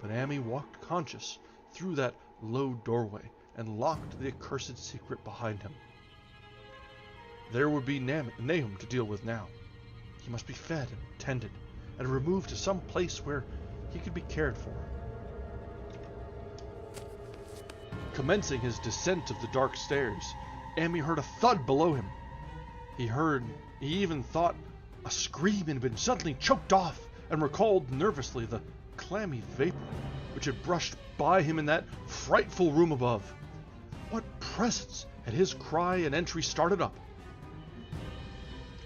but Amy walked conscious through that low doorway and locked the accursed secret behind him. There would be Nahum to deal with now. He must be fed and tended, and removed to some place where he could be cared for. Commencing his descent of the dark stairs, Amy heard a thud below him. He even thought a scream had been suddenly choked off, and recalled nervously the clammy vapor which had brushed by him in that frightful room above. What presence had his cry and entry started up?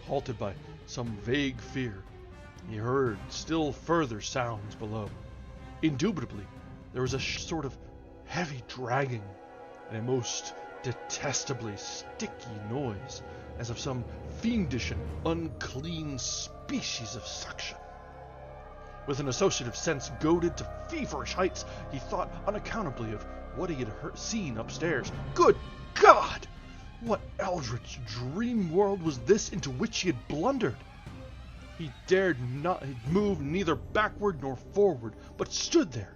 Halted by some vague fear, he heard still further sounds below. Indubitably, there was a sort of heavy dragging and a most detestably sticky noise, as of some fiendish and unclean species of suction. With an associative sense goaded to feverish heights, he thought unaccountably of what he had seen upstairs. Good God! What eldritch dream world was this into which he had blundered? He dared not move neither backward nor forward, but stood there,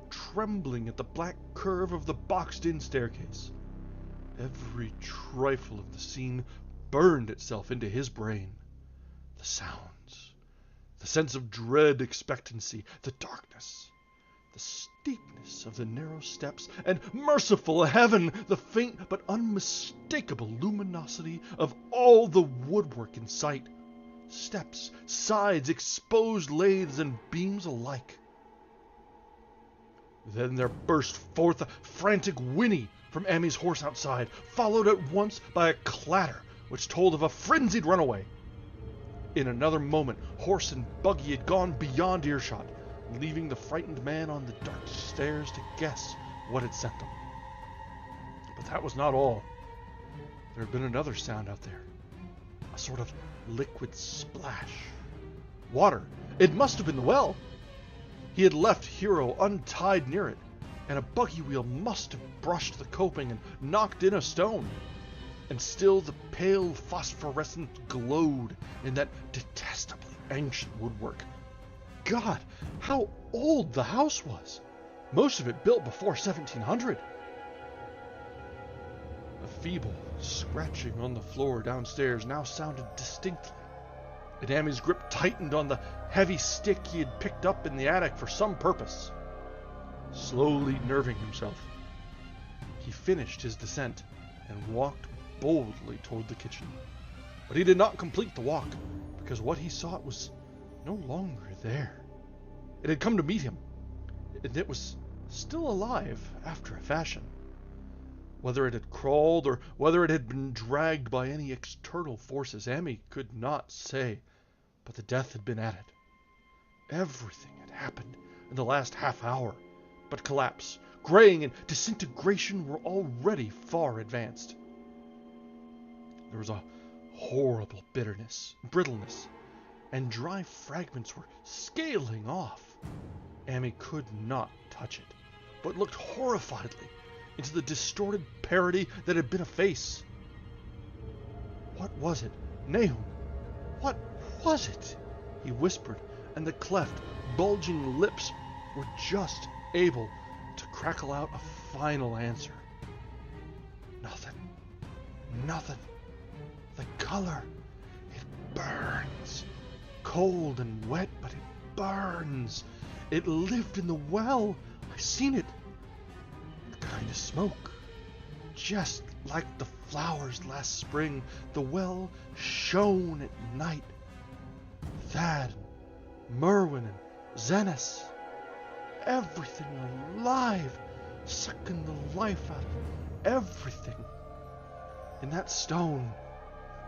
trembling at the black curve of the boxed-in staircase. Every trifle of the scene burned itself into his brain. The sounds, the sense of dread expectancy, the darkness, the steepness of the narrow steps, and, merciful heaven, the faint but unmistakable luminosity of all the woodwork in sight. Steps, sides, exposed lathes, and beams alike. Then there burst forth a frantic whinny from Amy's horse outside, followed at once by a clatter which told of a frenzied runaway. In another moment, horse and buggy had gone beyond earshot, leaving the frightened man on the dark stairs to guess what had sent them. But that was not all. There had been another sound out there, a sort of liquid splash. Water. It must have been the well. He had left Hero untied near it, and a buggy wheel must have brushed the coping and knocked in a stone. And still the pale phosphorescence glowed in that detestably ancient woodwork. God, how old the house was! Most of it built before 1700. A feeble scratching on the floor downstairs now sounded distinctly, and Amy's grip tightened on the heavy stick he had picked up in the attic for some purpose. Slowly nerving himself, he finished his descent and walked boldly toward the kitchen. But he did not complete the walk, because what he sought was no longer there. It had come to meet him, and it was still alive after a fashion. Whether it had crawled or whether it had been dragged by any external forces, Amy could not say, but the death had been at it. Everything had happened in the last half hour, but collapse, graying, and disintegration were already far advanced. There was a horrible bitterness, brittleness, and dry fragments were scaling off. Amy could not touch it, but looked horrifiedly into the distorted parody that had been a face. What was it? Nahum, what was it? He whispered, and the cleft, bulging lips were just able to crackle out a final answer. Nothing. Nothing. The color. It burns. Cold and wet, but it burns. It lived in the well. I seen it. The kind of smoke. Just like the flowers last spring, the well shone at night. Thad, Merwin, and Zenas. Everything alive, sucking the life out of everything. in that stone.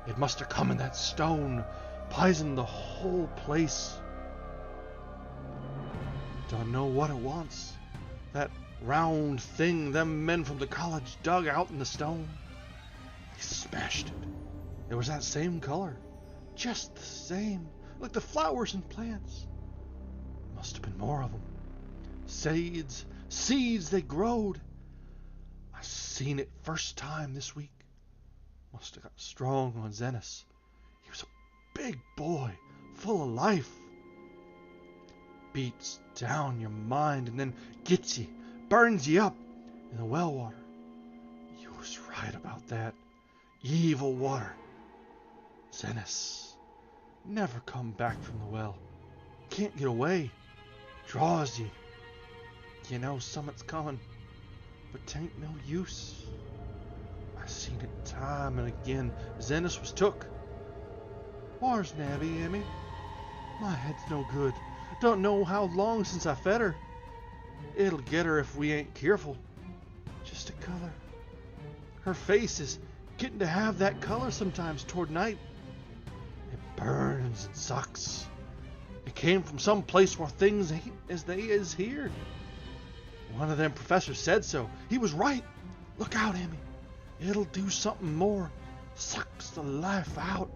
It must have come in that stone, poisoned the whole place. Don't know what it wants. That round thing them men from the college dug out in the stone. They smashed it. It was that same color. Just the same. Like the flowers and plants. Must have been more of them. Seeds they growed. I seen it first time this week. Must have got strong on Zenas. He was a big boy, full of life. Beats down your mind and then gets you, burns you up in the well water. You was right about that. Evil water. Zenas never come back from the well. Can't get away. Draws you. You know something's coming, but 'tain't no use. I seen it time and again. Zenas was took. Whar's Nabby, Emmy? My head's no good. Don't know how long since I fed her. It'll get her if we ain't careful. Just a color. Her face is getting to have that color sometimes toward night. It burns and sucks. It came from some place where things ain't as they is here. One of them professors said so. He was right. Look out, Emmy. It'll do something more. Sucks the life out.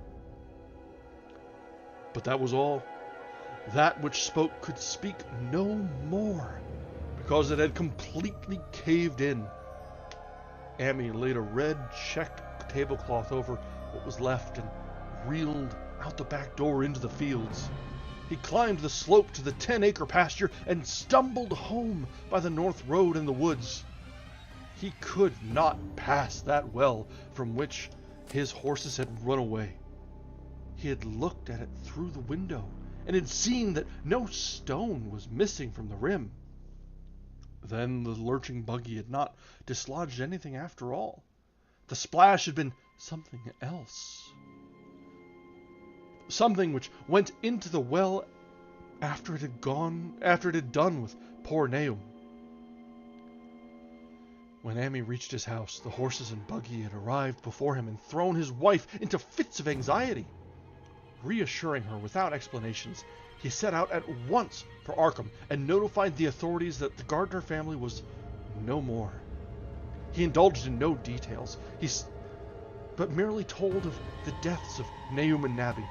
But that was all. That which spoke could speak no more, because it had completely caved in. Amy laid a red checked tablecloth over what was left and reeled out the back door into the fields. He climbed the slope to the 10-acre pasture and stumbled home by the north road in the woods. He could not pass that well from which his horses had run away. He had looked at it through the window and had seen that no stone was missing from the rim. Then the lurching buggy had not dislodged anything after all. The splash had been something else. Something which went into the well after it had done with poor Nahum. When Amy reached his house, the horses and buggy had arrived before him and thrown his wife into fits of anxiety. Reassuring her without explanations, he set out at once for Arkham and notified the authorities that the Gardner family was no more. He indulged in no details, but merely told of the deaths of Nahum and Nabby,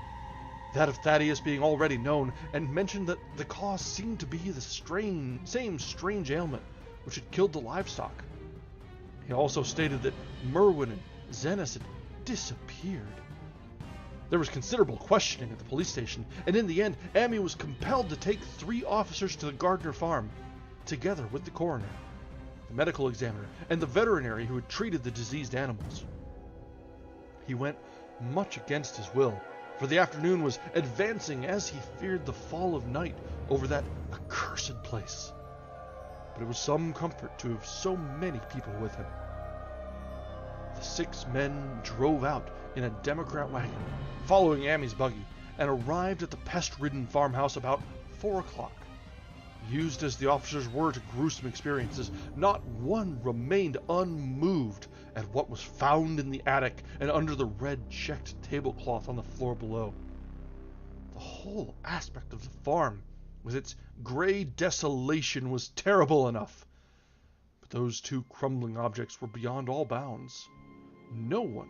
that of Thaddeus being already known, and mentioned that the cause seemed to be the same strange ailment which had killed the livestock. He also stated that Merwin and Zenas had disappeared. There was considerable questioning at the police station, and in the end, Amy was compelled to take 3 officers to the Gardner farm, together with the coroner, the medical examiner, and the veterinary who had treated the diseased animals. He went much against his will, for the afternoon was advancing as he feared the fall of night over that accursed place. But it was some comfort to have so many people with him. The 6 men drove out in a Democrat wagon, following Amy's buggy, and arrived at the pest-ridden farmhouse about 4 o'clock. Used as the officers were to gruesome experiences, not one remained unmoved at what was found in the attic and under the red checked tablecloth on the floor below. The whole aspect of the farm, with its gray desolation, was terrible enough. But those 2 crumbling objects were beyond all bounds. No one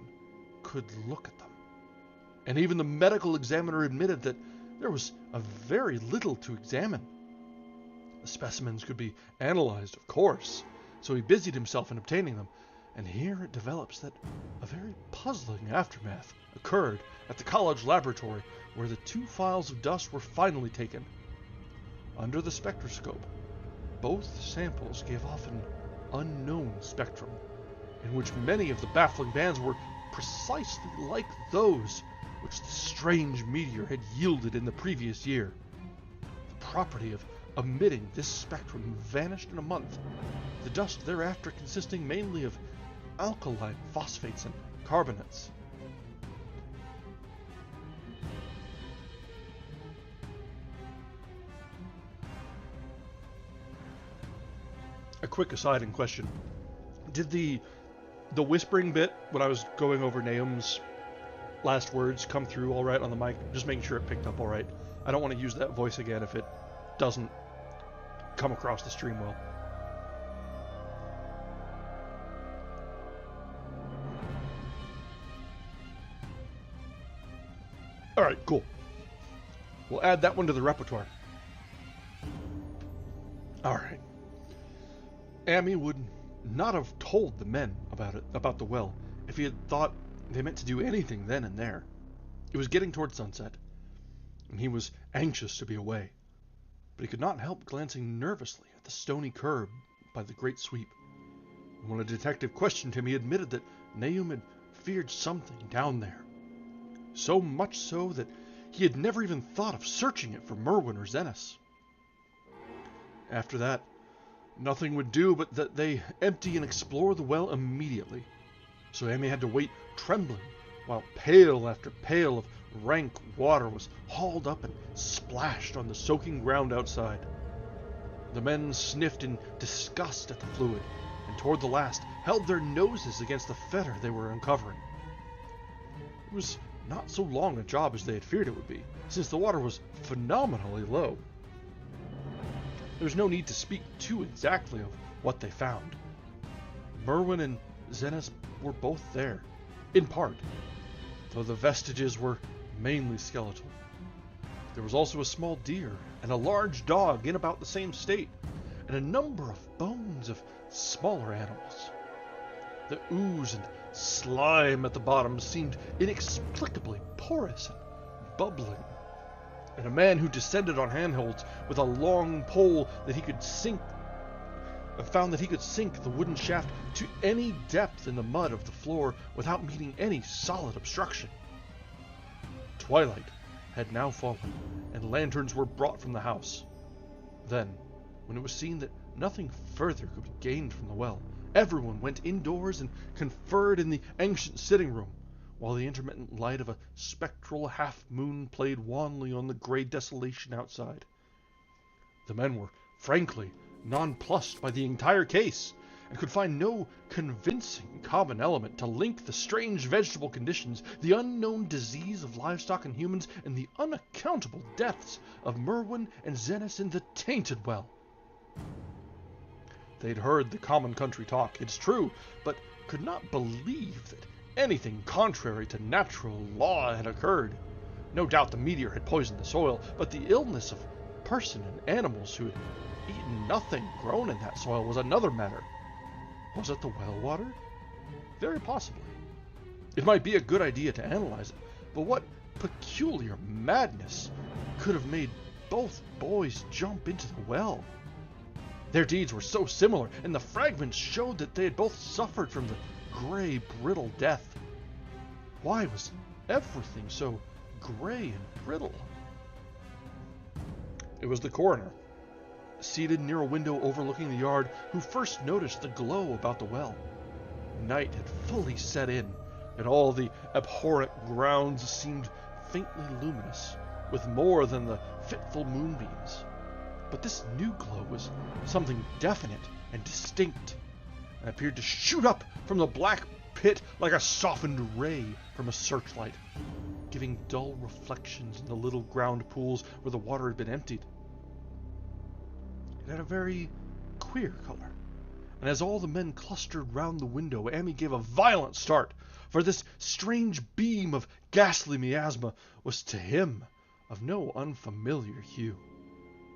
could look at them. And even the medical examiner admitted that there was a very little to examine. The specimens could be analyzed, of course, so he busied himself in obtaining them, and here it develops that a very puzzling aftermath occurred at the college laboratory, where the 2 files of dust were finally taken. Under the spectroscope, both samples gave off an unknown spectrum, in which many of the baffling bands were precisely like those which the strange meteor had yielded in the previous year. The property of emitting this spectrum vanished in a month, the dust thereafter consisting mainly of alkaline phosphates and carbonates. A quick aside in question. Did the the whispering bit when I was going over Nahum's last words come through all right on the mic, just making sure it picked up all right. I don't want to use that voice again if it doesn't come across the stream well. All right, cool. We'll add that one to the repertoire. All right. Amy would not have told the men about the well, if he had thought they meant to do anything then and there. It was getting toward sunset, and he was anxious to be away, but he could not help glancing nervously at the stony curb by the great sweep. And when a detective questioned him, he admitted that Nahum had feared something down there, so much so that he had never even thought of searching it for Merwin or Zenas. After that, nothing would do but that they empty and explore the well immediately. So Amy had to wait trembling while pail after pail of rank water was hauled up and splashed on the soaking ground outside. The men sniffed in disgust at the fluid, and toward the last held their noses against the fetor they were uncovering. It was not so long a job as they had feared it would be, since the water was phenomenally low. There was no need to speak too exactly of what they found. Merwin and Zenas were both there, in part, though the vestiges were mainly skeletal. There was also a small deer and a large dog in about the same state, and a number of bones of smaller animals. The ooze and slime at the bottom seemed inexplicably porous and bubbling, and a man who descended on handholds with a long pole that he could sink found that he could sink the wooden shaft to any depth in the mud of the floor without meeting any solid obstruction. Twilight had now fallen, and lanterns were brought from the house. Then, when it was seen that nothing further could be gained from the well, everyone went indoors and conferred in the ancient sitting room, while the intermittent light of a spectral half-moon played wanly on the gray desolation outside. The men were frankly nonplussed by the entire case, and could find no convincing common element to link the strange vegetable conditions, the unknown disease of livestock and humans, and the unaccountable deaths of Merwin and Zenas in the tainted well. They'd heard the common country talk, it's true, but could not believe that anything contrary to natural law had occurred. No doubt the meteor had poisoned the soil, but the illness of person and animals who had eaten nothing grown in that soil was another matter. Was it the well water? Very possibly. It might be a good idea to analyze it, but what peculiar madness could have made both boys jump into the well? Their deeds were so similar, and the fragments showed that they had both suffered from the gray, brittle death. Why was everything so gray and brittle? It was the coroner, seated near a window overlooking the yard, who first noticed the glow about the well. Night had fully set in, and all the abhorrent grounds seemed faintly luminous, with more than the fitful moonbeams. But this new glow was something definite and distinct, and appeared to shoot up from the black pit like a softened ray from a searchlight, giving dull reflections in the little ground pools where the water had been emptied. It had a very queer color, and as all the men clustered round the window, Amy gave a violent start, for this strange beam of ghastly miasma was to him of no unfamiliar hue.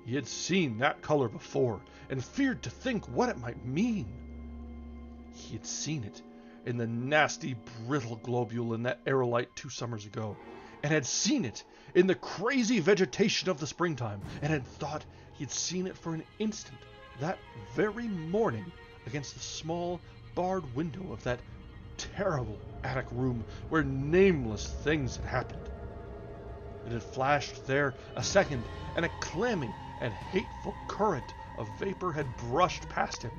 He had seen that color before, and feared to think what it might mean. He had seen it in the nasty brittle globule in that aerolite 2 summers ago, and had seen it in the crazy vegetation of the springtime, and had thought he had seen it for an instant that very morning against the small barred window of that terrible attic room where nameless things had happened. It had flashed there a second, and a clammy and hateful current of vapor had brushed past him,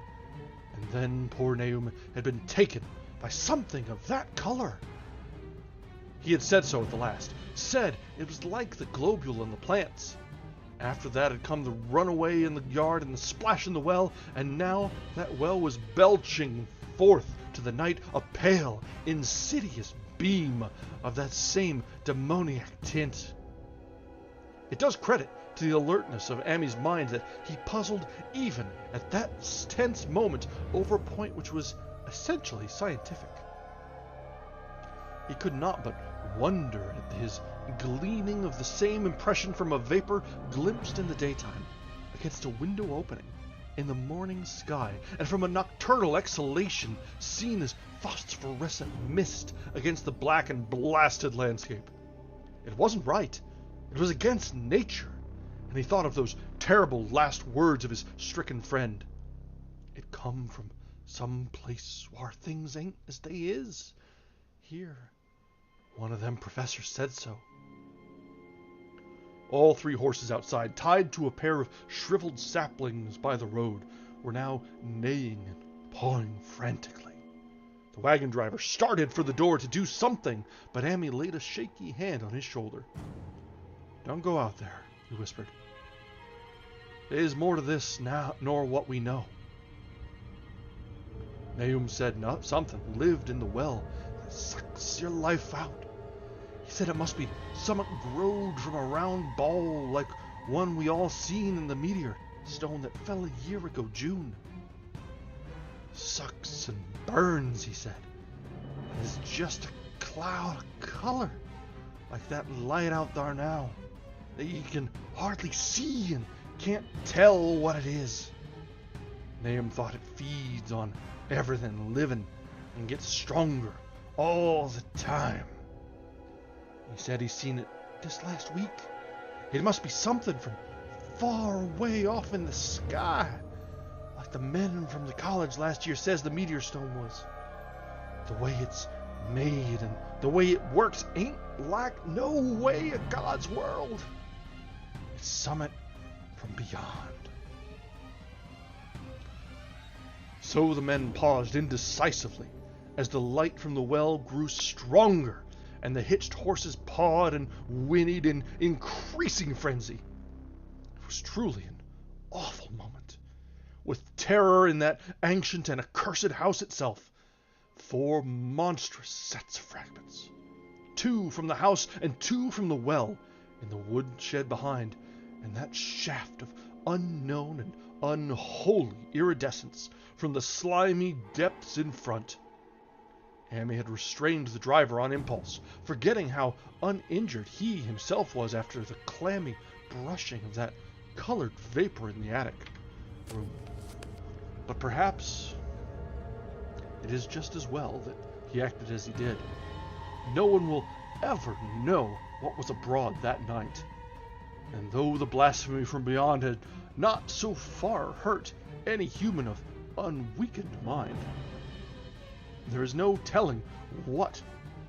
and then poor Nahum had been taken by something of that color. He had said so at the last, said it was like the globule in the plants. After that had come the runaway in the yard and the splash in the well, and now that well was belching forth to the night a pale, insidious beam of that same demoniac tint. It does credit to the alertness of Amy's mind that he puzzled even at that tense moment over a point which was essentially scientific. He could not but wonder at his gleaning of the same impression from a vapor glimpsed in the daytime against a window opening in the morning sky, and from a nocturnal exhalation seen as phosphorescent mist against the black and blasted landscape. It wasn't right. It was against nature, and he thought of those terrible last words of his stricken friend. It come from some place where things ain't as they is. Here, one of them professors said so. All three horses outside, tied to a pair of shriveled saplings by the road, were now neighing and pawing frantically. The wagon driver started for the door to do something, but Amy laid a shaky hand on his shoulder. "Don't go out there," he whispered. "There's more to this now nor what we know." Nahum said something lived in the well that sucks your life out. He said it must be something growed from a round ball like one we all seen in the meteor stone that fell a year ago June. Sucks and burns, he said. It's just a cloud of color, like that light out there now, that you can hardly see and can't tell what it is. Nahum thought it feeds on everything living and gets stronger all the time. He said he's seen it this last week. It must be something from far away off in the sky, like the men from the college last year says the meteor stone was. The way it's made and the way it works ain't like no way of God's world. It's summit from beyond. So the men paused indecisively as the light from the well grew stronger and the hitched horses pawed and whinnied in increasing frenzy. It was truly an awful moment, with terror in that ancient and accursed house itself. 4 monstrous sets of fragments, 2 from the house and 2 from the well, in the wood shed behind, and that shaft of unknown and unholy iridescence from the slimy depths in front. Amy had restrained the driver on impulse, forgetting how uninjured he himself was after the clammy brushing of that colored vapor in the attic room. But perhaps it is just as well that he acted as he did. No one will ever know what was abroad that night. And though the blasphemy from beyond had not so far hurt any human of unweakened mind, there is no telling what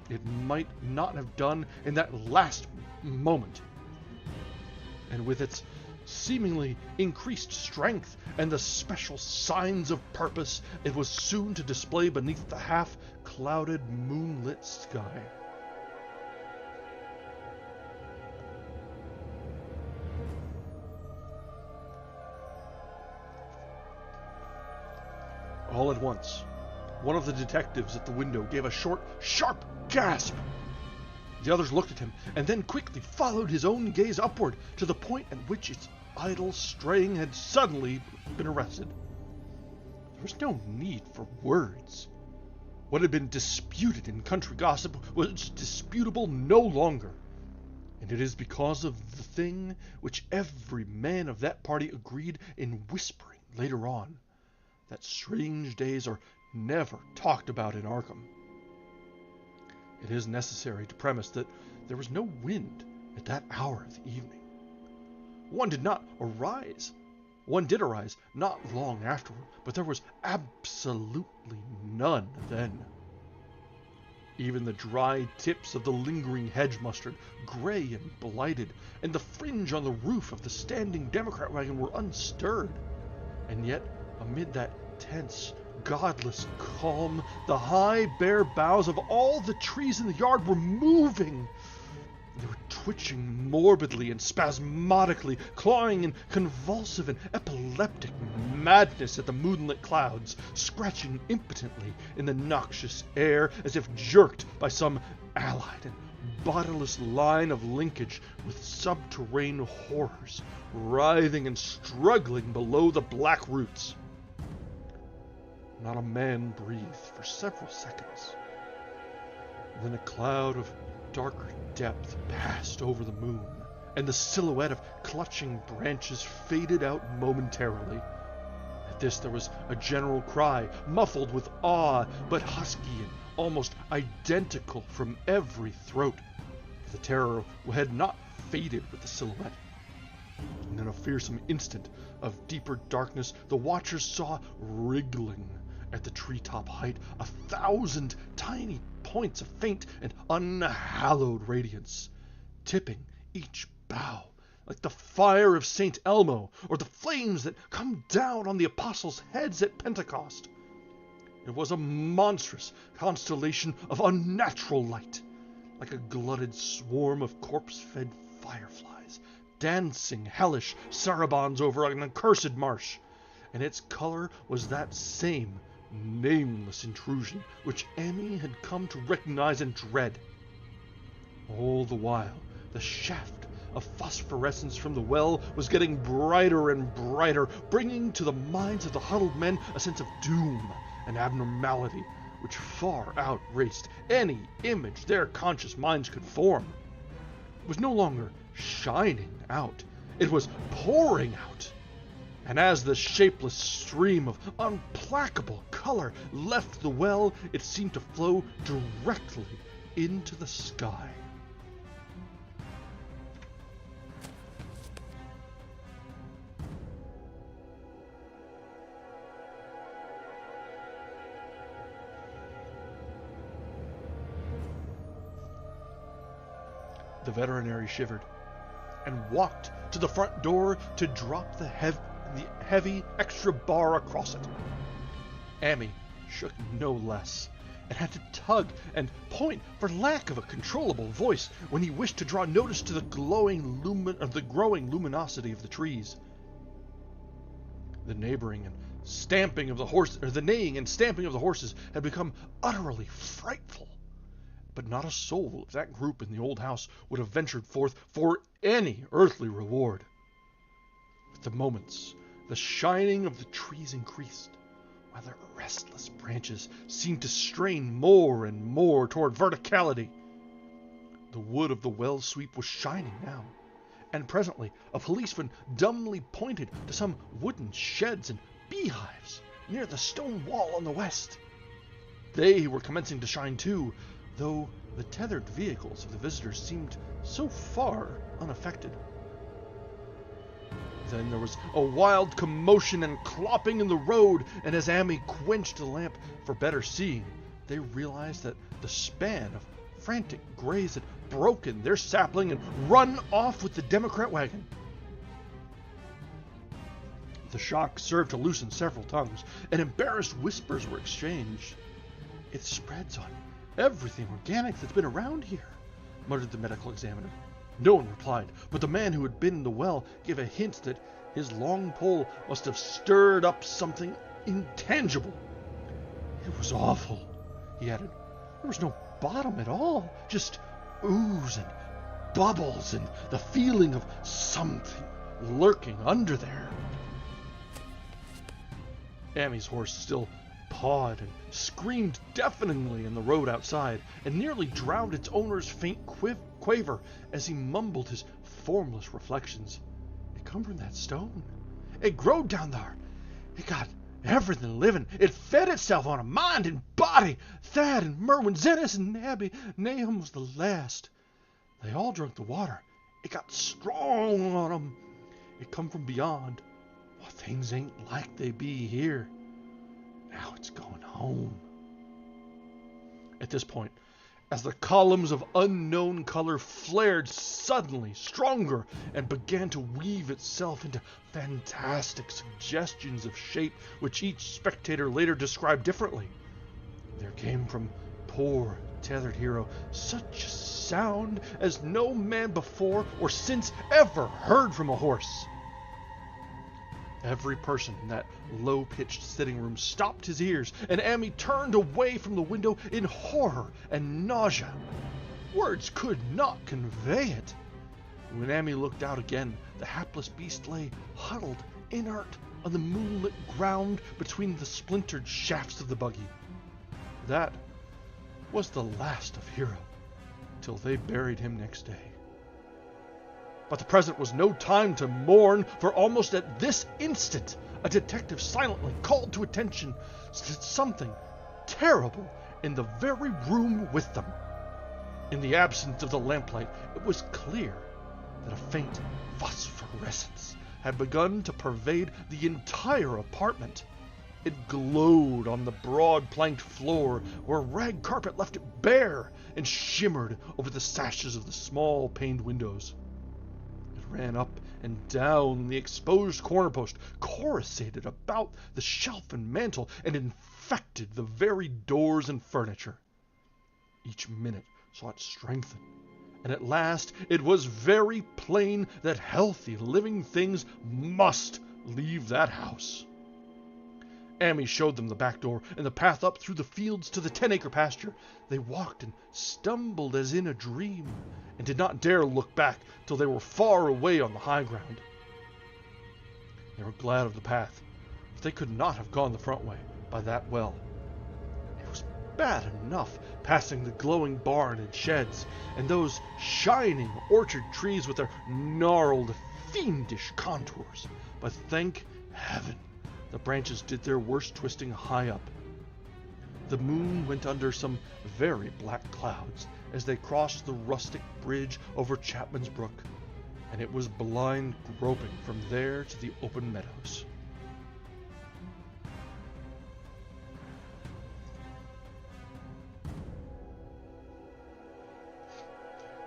it might not have done in that last moment. And with its seemingly increased strength and the special signs of purpose it was soon to display beneath the half-clouded moonlit sky. All at once, one of the detectives at the window gave a short, sharp gasp. The others looked at him, and then quickly followed his own gaze upward to the point at which its idle straying had suddenly been arrested. There was no need for words. What had been disputed in country gossip was disputable no longer, and it is because of the thing which every man of that party agreed in whispering later on, that strange days are never talked about in Arkham. It is necessary to premise that there was no wind at that hour of the evening. One did arise not long afterward, but there was absolutely none then. Even the dry tips of the lingering hedge mustard, gray and blighted, and the fringe on the roof of the standing Democrat wagon were unstirred. And yet, amid that tense, godless calm, the high, bare boughs of all the trees in the yard were moving. They were twitching morbidly and spasmodically, clawing in convulsive and epileptic madness at the moonlit clouds, scratching impotently in the noxious air as if jerked by some allied and bodiless line of linkage with subterranean horrors, writhing and struggling below the black roots. Not a man breathed for several seconds. Then a cloud of darker depth passed over the moon, and the silhouette of clutching branches faded out momentarily. At this there was a general cry, muffled with awe, but husky and almost identical from every throat. The terror had not faded with the silhouette. And in a fearsome instant of deeper darkness, the watchers saw wriggling at the treetop height 1,000 tiny points of faint and unhallowed radiance, tipping each bough like the fire of St. Elmo or the flames that come down on the apostles' heads at Pentecost. It was a monstrous constellation of unnatural light, like a glutted swarm of corpse-fed fireflies, dancing hellish sarabands over an accursed marsh, and its color was that same nameless intrusion which Amy had come to recognize and dread. All the while, the shaft of phosphorescence from the well was getting brighter and brighter, bringing to the minds of the huddled men a sense of doom and abnormality which far outraced any image their conscious minds could form. It was no longer shining out, it was pouring out. And as the shapeless stream of unplacable color left the well, it seemed to flow directly into the sky. The veterinary shivered and walked to the front door to drop the heavy extra bar across it. Amy shook no less, and had to tug and point for lack of a controllable voice when he wished to draw notice to the growing luminosity of the trees. The neighing and stamping of the horses had become utterly frightful, but not a soul of that group in the old house would have ventured forth for any earthly reward. With the moments, the shining of the trees increased, while their restless branches seemed to strain more and more toward verticality. The wood of the well sweep was shining now, and presently a policeman dumbly pointed to some wooden sheds and beehives near the stone wall on the west. They were commencing to shine too, though the tethered vehicles of the visitors seemed so far unaffected. Then there was a wild commotion and clopping in the road, and as Amy quenched the lamp for better seeing, they realized that the span of frantic grays had broken their sapling and run off with the Democrat wagon. The shock served to loosen several tongues, and embarrassed whispers were exchanged. "It spreads on everything organic that's been around here," muttered the medical examiner. No one replied, but the man who had been in the well gave a hint that his long pole must have stirred up something intangible. "It was awful," he added. "There was no bottom at all, just ooze and bubbles and the feeling of something lurking under there." Amy's horse still pawed and screamed deafeningly in the road outside, and nearly drowned its owner's faint quaver as he mumbled his formless reflections. "It come from that stone. It growed down there. It got everything living. It fed itself on a mind and body. Thad and Merwin, Zenas and Abby, Nahum was the last. They all drank the water. It got strong on 'em. It come from beyond. Well, things ain't like they be here. Now it's going home." At this point, as the columns of unknown color flared suddenly stronger and began to weave itself into fantastic suggestions of shape which each spectator later described differently, there came from poor tethered hero such a sound as no man before or since ever heard from a horse. Every person in that low-pitched sitting room stopped his ears, and Amy turned away from the window in horror and nausea. Words could not convey it. When Amy looked out again, the hapless beast lay huddled, inert, on the moonlit ground between the splintered shafts of the buggy. That was the last of Hero, till they buried him next day. But the present was no time to mourn, for almost at this instant a detective silently called to attention something terrible in the very room with them. In the absence of the lamplight, it was clear that a faint phosphorescence had begun to pervade the entire apartment. It glowed on the broad planked floor where rag carpet left it bare, and shimmered over the sashes of the small paned windows. It ran up and down the exposed corner post, coruscated about the shelf and mantel, and infected the very doors and furniture. Each minute saw it strengthen, and at last it was very plain that healthy living things must leave that house. Amy showed them the back door and the path up through the fields to the 10-acre pasture. They walked and stumbled as in a dream, and did not dare look back till they were far away on the high ground. They were glad of the path, for they could not have gone the front way by that well. It was bad enough passing the glowing barn and sheds, and those shining orchard trees with their gnarled, fiendish contours, but thank heaven the branches did their worst twisting high up. The moon went under some very black clouds as they crossed the rustic bridge over Chapman's Brook, and it was blind groping from there to the open meadows.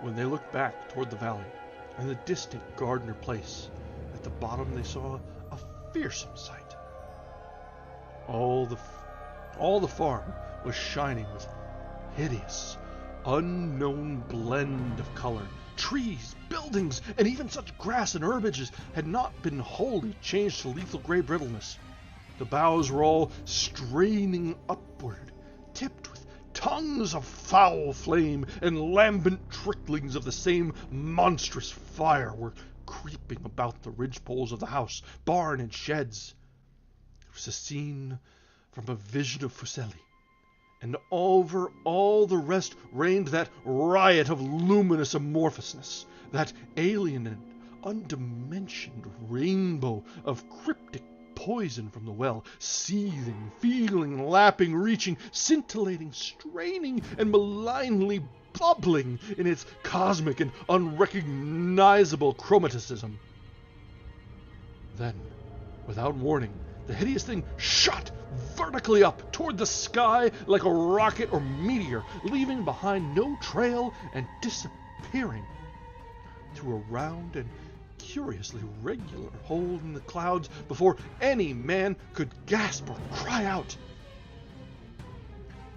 When they looked back toward the valley and the distant Gardner Place, at the bottom they saw a fearsome sight. All the farm was shining with hideous, unknown blend of color. Trees, buildings, and even such grass and herbage as had not been wholly changed to lethal gray brittleness. The boughs were all straining upward, tipped with tongues of foul flame, and lambent tricklings of the same monstrous fire were creeping about the ridgepoles of the house, barn, and sheds. It was a scene from a vision of Fuseli, and over all the rest reigned that riot of luminous amorphousness, that alien and undimensioned rainbow of cryptic poison from the well, seething, feeling, lapping, reaching, scintillating, straining, and malignly bubbling in its cosmic and unrecognizable chromaticism. Then, without warning, the hideous thing shot vertically up toward the sky like a rocket or meteor, leaving behind no trail and disappearing through a round and curiously regular hole in the clouds before any man could gasp or cry out.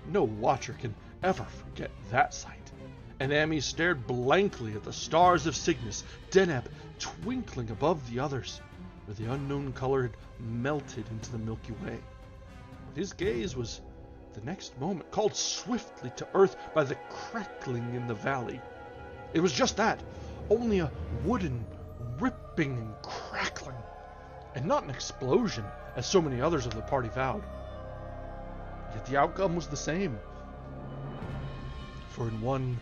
No watcher can ever forget that sight, and Amy stared blankly at the stars of Cygnus, Deneb twinkling above the others, where the unknown color had melted into the Milky Way. But his gaze was, the next moment, called swiftly to earth by the crackling in the valley. It was just that, only a wooden ripping and crackling, and not an explosion, as so many others of the party vowed. Yet the outcome was the same. For in one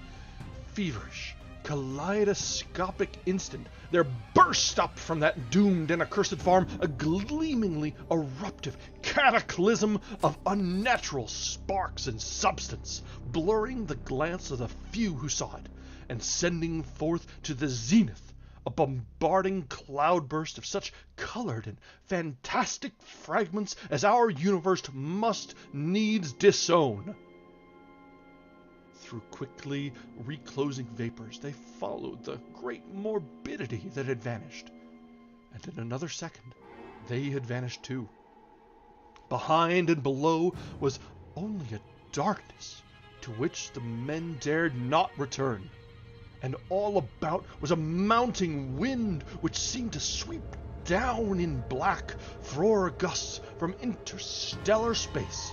feverish, kaleidoscopic instant, there burst up from that doomed and accursed farm a gleamingly eruptive cataclysm of unnatural sparks and substance, blurring the glance of the few who saw it, and sending forth to the zenith a bombarding cloudburst of such colored and fantastic fragments as our universe must needs disown. Through quickly reclosing vapors, they followed the great morbidity that had vanished, and in another second they had vanished too. Behind and below was only a darkness to which the men dared not return. and all about was a mounting wind which seemed to sweep down in black frore gusts from interstellar space.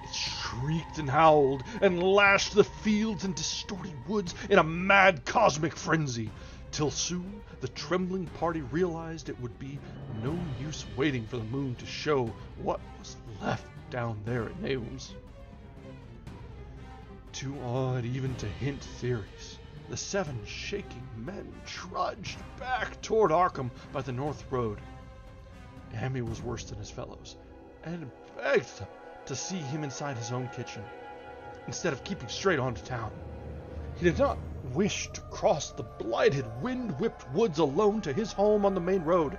It shrieked and howled and lashed the fields and distorted woods in a mad cosmic frenzy, till soon the trembling party realized it would be no use waiting for the moon to show what was left down there at Nahum's. Too awed even to hint theories, the 7 shaking men trudged back toward Arkham by the North Road. Amy was worse than his fellows, and begged them to see him inside his own kitchen, instead of keeping straight on to town. He did not wish to cross the blighted, wind-whipped woods alone to his home on the main road,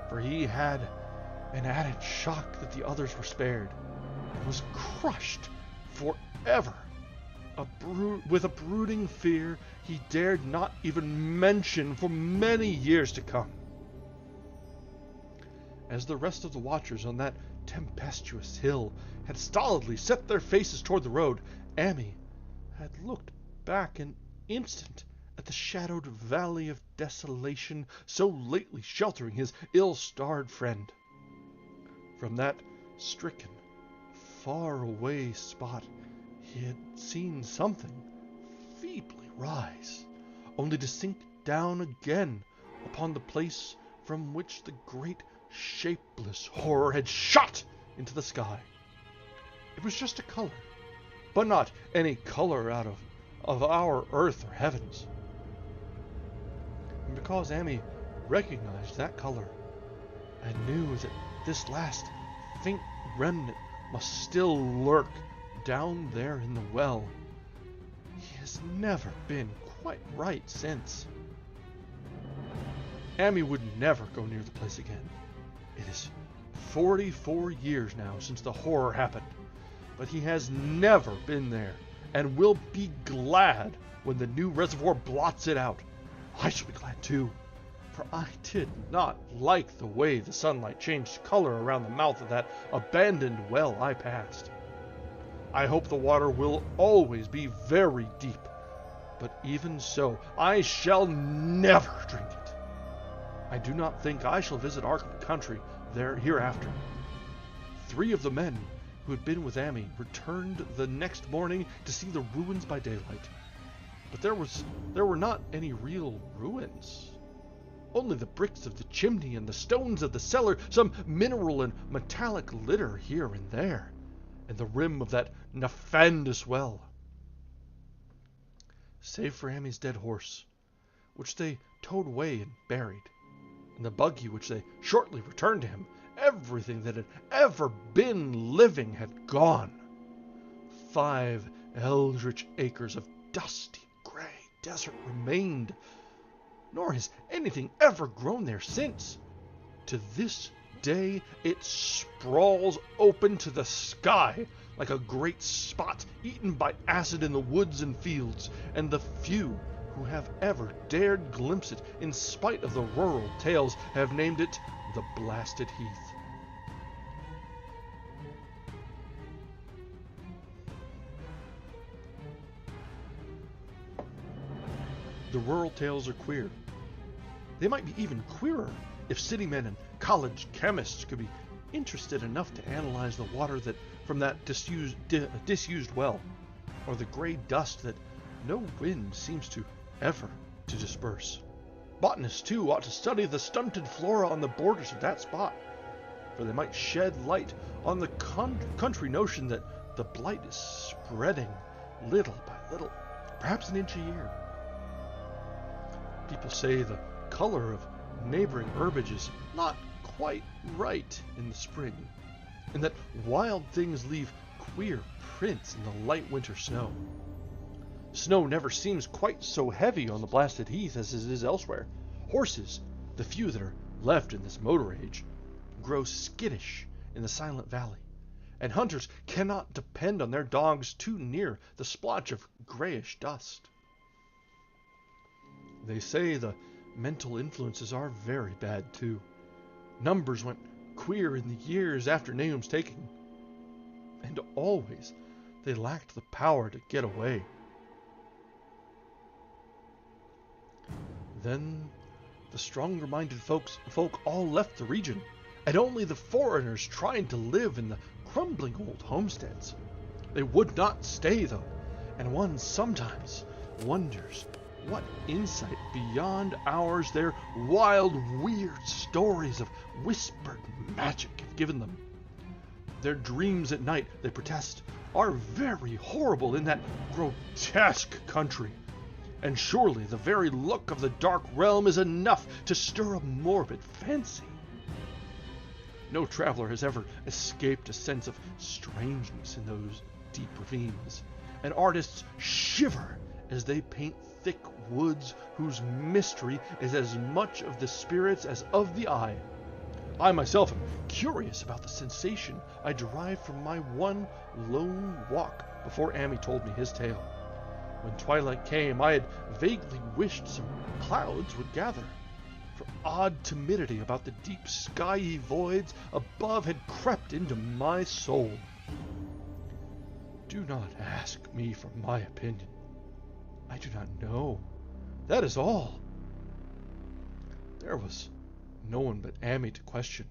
for he had an added shock that the others were spared, and was crushed forever. With a brooding fear he dared not even mention for many years to come. As the rest of the watchers on that tempestuous hill had stolidly set their faces toward the road, Amy had looked back an instant at the shadowed valley of desolation so lately sheltering his ill-starred friend. From that stricken, far-away spot he had seen something feebly rise, only to sink down again upon the place from which the great shapeless horror had shot into the sky. It was just a color, but not any color out of our earth or heavens. And because Amy recognized that color, and knew that this last faint remnant must still lurk down there in the well, he has never been quite right since. Amy would never go near the place again. It is 44 years now since the horror happened, but he has never been there, and will be glad when the new reservoir blots it out. I shall be glad too, for I did not like the way the sunlight changed color around the mouth of that abandoned well I passed. I hope the water will always be very deep, but even so, I shall never drink it. I do not think I shall visit Arkham Country there hereafter. 3 of the men who had been with Amy returned the next morning to see the ruins by daylight. But there were not any real ruins. Only the bricks of the chimney and the stones of the cellar, some mineral and metallic litter here and there, and the rim of that nefandous well. Save for Amy's dead horse, which they towed away and buried, and the buggy which they shortly returned to him, everything that had ever been living had gone. 5 eldritch acres of dusty gray desert remained, nor has anything ever grown there since. To this day it sprawls open to the sky like a great spot eaten by acid in the woods and fields, and the few who have ever dared glimpse it, in spite of the rural tales, have named it the Blasted Heath. The rural tales are queer. They might be even queerer if city men and college chemists could be interested enough to analyze the water that from that disused well, or the gray dust that no wind seems to ever to disperse. Botanists, too, ought to study the stunted flora on the borders of that spot, for they might shed light on the country notion that the blight is spreading little by little, perhaps an inch a year. People say the color of neighboring herbage is not quite right in the spring, and that wild things leave queer prints in the light winter snow. Snow never seems quite so heavy on the Blasted Heath as it is elsewhere. Horses, the few that are left in this motor age, grow skittish in the silent valley, and hunters cannot depend on their dogs too near the splotch of grayish dust. They say the mental influences are very bad too. Numbers went queer in the years after Nahum's taking, and always they lacked the power to get away. Then the stronger-minded folk all left the region, and only the foreigners tried to live in the crumbling old homesteads. They would not stay, though, and one sometimes wonders what insight beyond ours their wild, weird stories of whispered magic have given them. Their dreams at night, they protest, are very horrible in that grotesque country, and surely the very look of the dark realm is enough to stir a morbid fancy. No traveler has ever escaped a sense of strangeness in those deep ravines, and artists shiver as they paint thick woods whose mystery is as much of the spirits as of the eye. I myself am curious about the sensation I derived from my one lone walk before Amy told me his tale. When twilight came, I had vaguely wished some clouds would gather, for odd timidity about the deep skyey voids above had crept into my soul. Do not ask me for my opinion. I do not know. That is all. There was no one but Amy to question,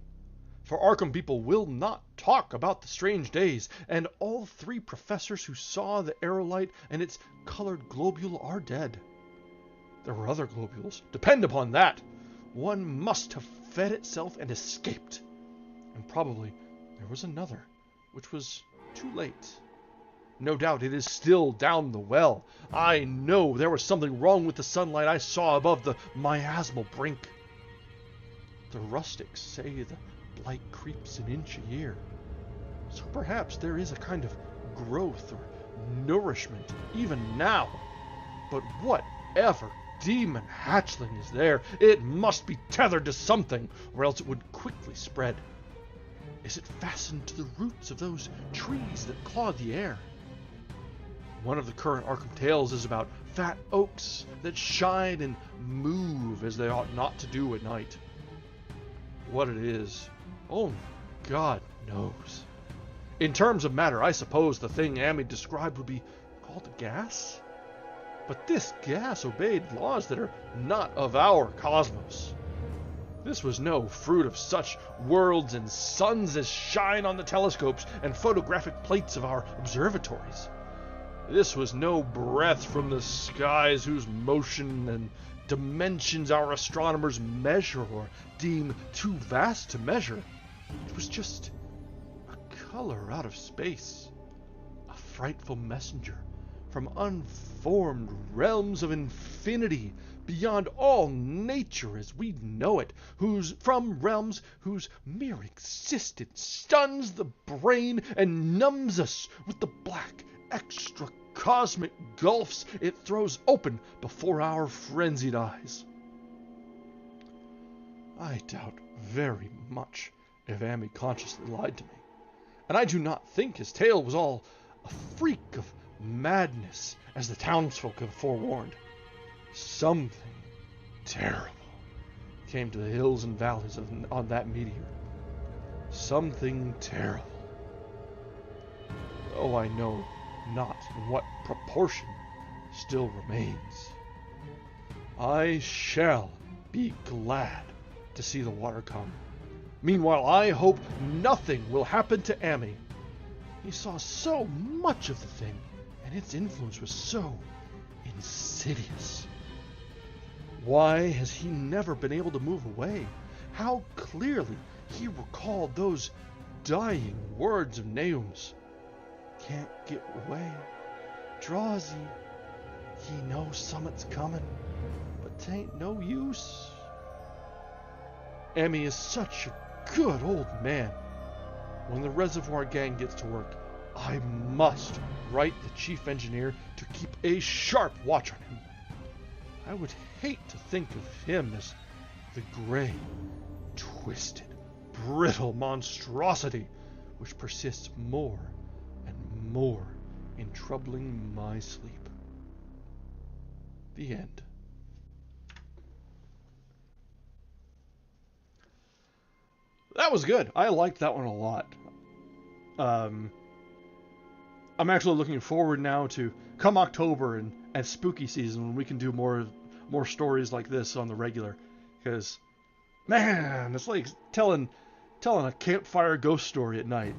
for Arkham people will not talk about the strange days, and all three professors who saw the aerolite and its colored globule are dead. There were other globules, depend upon that. One must have fed itself and escaped, and probably there was another, which was too late. No doubt it is still down the well. I know there was something wrong with the sunlight I saw above the miasmal brink. The rustics say the blight creeps an inch a year, so perhaps there is a kind of growth or nourishment even now. But whatever demon hatchling is there, it must be tethered to something, or else it would quickly spread. Is it fastened to the roots of those trees that claw the air? One of the current Arkham tales is about fat oaks that shine and move as they ought not to do at night. What it is, only God knows. In terms of matter, I suppose the thing Amy described would be called a gas? But this gas obeyed laws that are not of our cosmos. This was no fruit of such worlds and suns as shine on the telescopes and photographic plates of our observatories. This was no breath from the skies whose motion and dimensions our astronomers measure or deem too vast to measure. It was just a color out of space, a frightful messenger from unformed realms of infinity beyond all nature as we know it, from realms whose mere existence stuns the brain and numbs us with the black extra cosmic gulfs it throws open before our frenzied eyes. I doubt very much if Amy consciously lied to me, and I do not think his tale was all a freak of madness, as the townsfolk have forewarned. Something terrible came to the hills and valleys on that meteor. Something terrible. Though I know not in what proportion still remains. I shall be glad to see the water come. Meanwhile, I hope nothing will happen to Amy. He saw so much of the thing, and its influence was so insidious. Why has he never been able to move away? How clearly he recalled those dying words of Naum's. Can't get away. Drawsy. He knows summit's coming, but 'tain't no use. Emmy is such a good old man. When the reservoir gang gets to work, I must write the chief engineer to keep a sharp watch on him. I would hate to think of him as the gray, twisted, brittle monstrosity which persists more and more in troubling my sleep. The end. That was good. I liked that one a lot. I'm actually looking forward now to come October and spooky season when we can do more more stories like this on the regular, because, man, it's like telling a campfire ghost story at night.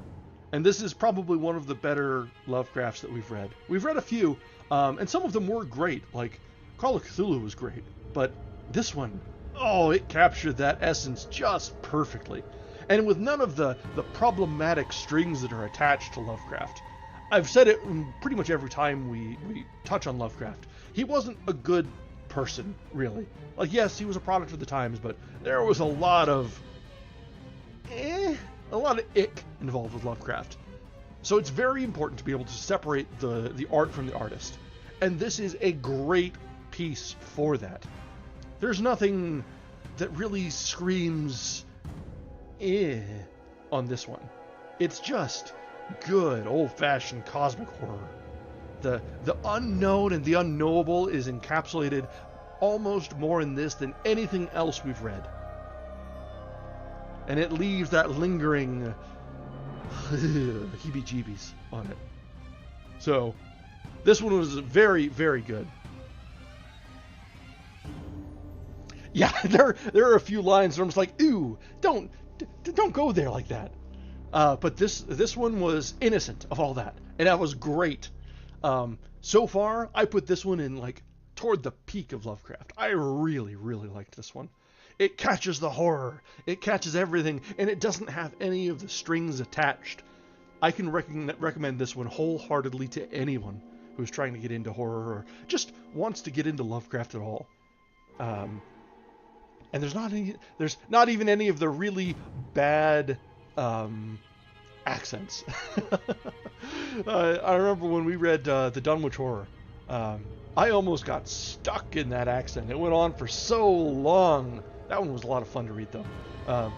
And this is probably one of the better Lovecrafts that we've read. We've read a few, and some of them were great, like Call of Cthulhu was great, but this one, oh, it captured that essence just perfectly. And with none of the problematic strings that are attached to Lovecraft. I've said it pretty much every time we touch on Lovecraft. He wasn't a good person, really. Like, yes, he was a product of the times, but there was a lot of ick involved with Lovecraft. So it's very important to be able to separate the art from the artist. And this is a great piece for that. There's nothing that really screams on this one. It's just good old-fashioned cosmic horror. The unknown and the unknowable is encapsulated almost more in this than anything else we've read. And it leaves that lingering heebie-jeebies on it. So, this one was very, very good. Yeah, there are a few lines where I'm just like, ooh, don't go there like that. But this one was innocent of all that, and that was great. So far, I put this one in like toward the peak of Lovecraft. I really, really liked this one. It catches the horror, it catches everything, and it doesn't have any of the strings attached. I can recommend this one wholeheartedly to anyone who's trying to get into horror or just wants to get into Lovecraft at all. And there's not even any of the really bad accents. I remember when we read The Dunwich Horror, I almost got stuck in that accent. It went on for so long. That one was a lot of fun to read, though.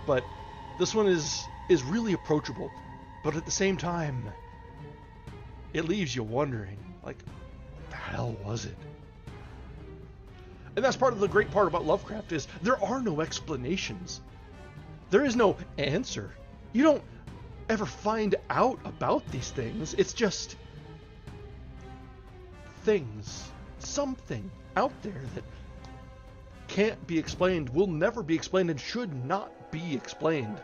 But this one is really approachable, but at the same time, it leaves you wondering, like, what the hell was it? And that's part of the great part about Lovecraft is there are no explanations. There is no answer. You don't ever find out about these things. It's just things, something out there that can't be explained, will never be explained, and should not be explained.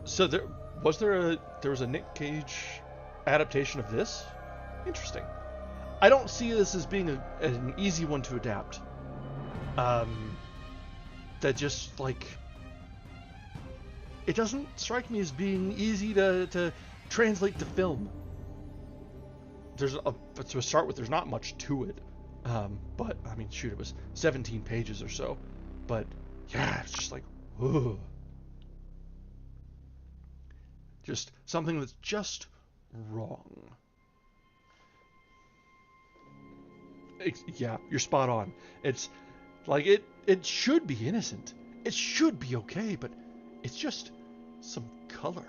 So there was a Nick Cage adaptation of this? Interesting. I don't see this as being an easy one to adapt. That just, like, it doesn't strike me as being easy to translate to film. To start with, there's not much to it. But, I mean, shoot, it was 17 pages or so. But, yeah, it's just like, whoa. Just something that's just wrong. Yeah, you're spot on. It's like it should be innocent. It should be okay, but it's just some color.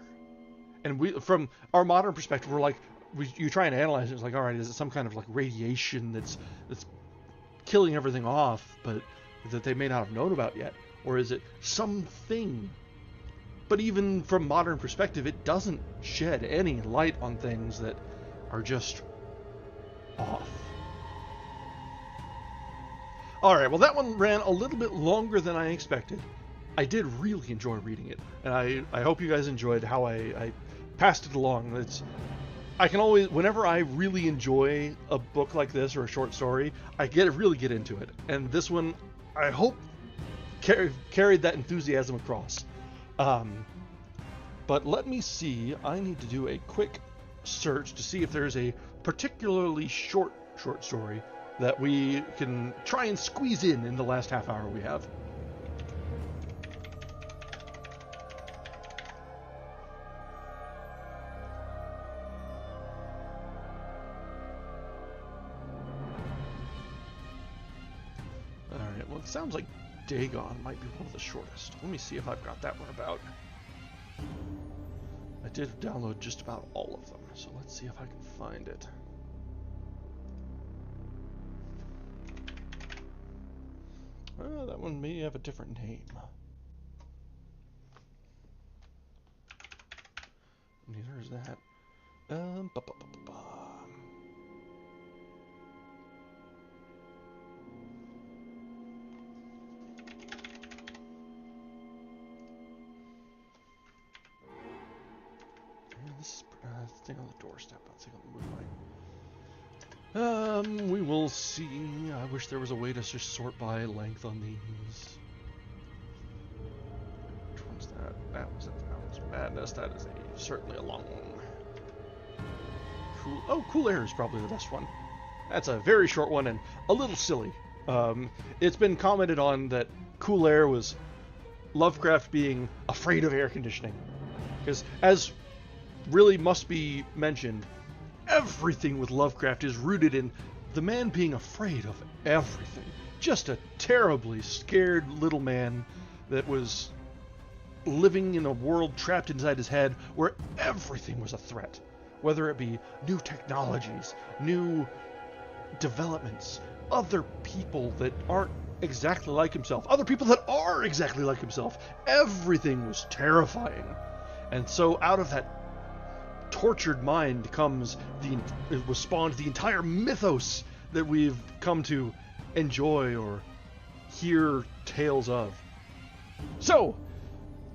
And we, from our modern perspective, we're like, you try and analyze it. It's like, all right, is it some kind of like radiation that's killing everything off, but that they may not have known about yet, or is it something? But even from modern perspective, it doesn't shed any light on things that are just off. Alright, well that one ran a little bit longer than I expected. I did really enjoy reading it, and I hope you guys enjoyed how I passed it along. I can always, whenever I really enjoy a book like this or a short story, I really get into it. And this one, I hope, carried that enthusiasm across. But let me see, I need to do a quick search to see if there's a particularly short story that we can try and squeeze in the last half hour we have. Alright, well it sounds like Dagon might be one of the shortest. Let me see if I've got that one about. I did download just about all of them, so let's see if I can find it. That one may have a different name. Neither is that. this thing on the doorstep? Let's take a look at mine. We will see. I wish there was a way to just sort by length on these. Which one's that? That was madness. That is certainly a long one. Cool Air is probably the best one. That's a very short one and a little silly. It's been commented on that Cool Air was Lovecraft being afraid of air conditioning. Because, as really must be mentioned, everything with Lovecraft is rooted in the man being afraid of everything. Just a terribly scared little man that was living in a world trapped inside his head where everything was a threat. Whether it be new technologies, new developments, other people that aren't exactly like himself, other people that are exactly like himself. Everything was terrifying. And so out of that tortured mind was spawned the entire mythos that we've come to enjoy or hear tales of. So,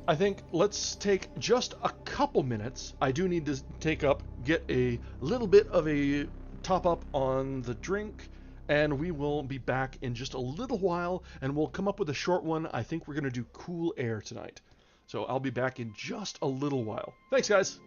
I think let's take just a couple minutes. I do need to get a little bit of a top up on the drink, and we will be back in just a little while, and we'll come up with a short one. I think we're going to do Cool Air tonight. So I'll be back in just a little while. Thanks, guys.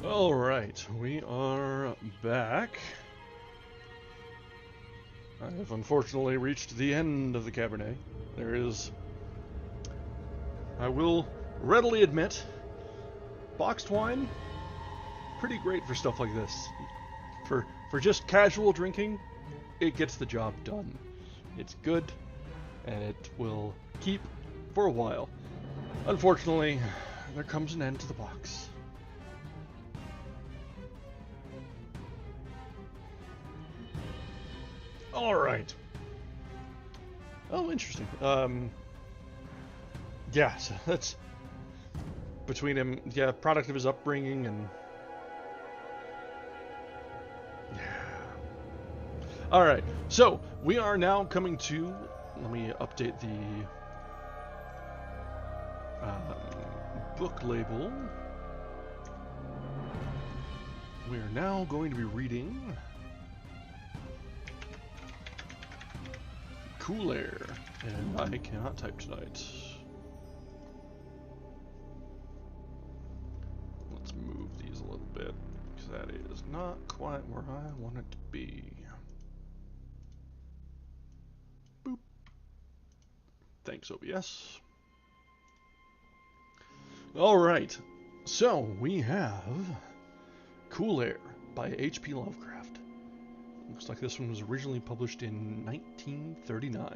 Alright, we are back. I have unfortunately reached the end of the Cabernet. There is, I will readily admit, boxed wine, pretty great for stuff like this. For just casual drinking, it gets the job done. It's good, and it will keep for a while. Unfortunately, there comes an end to the box. Alright. Oh, interesting. Yeah, so that's between him, yeah, product of his upbringing and... Yeah. Alright, so we are now coming to... Let me update the book label. We are now going to be reading... Cool Air, and I cannot type tonight. Let's move these a little bit, because that is not quite where I want it to be. Boop. Thanks, OBS. Alright, so we have Cool Air by H.P. Lovecraft. Looks like this one was originally published in 1939.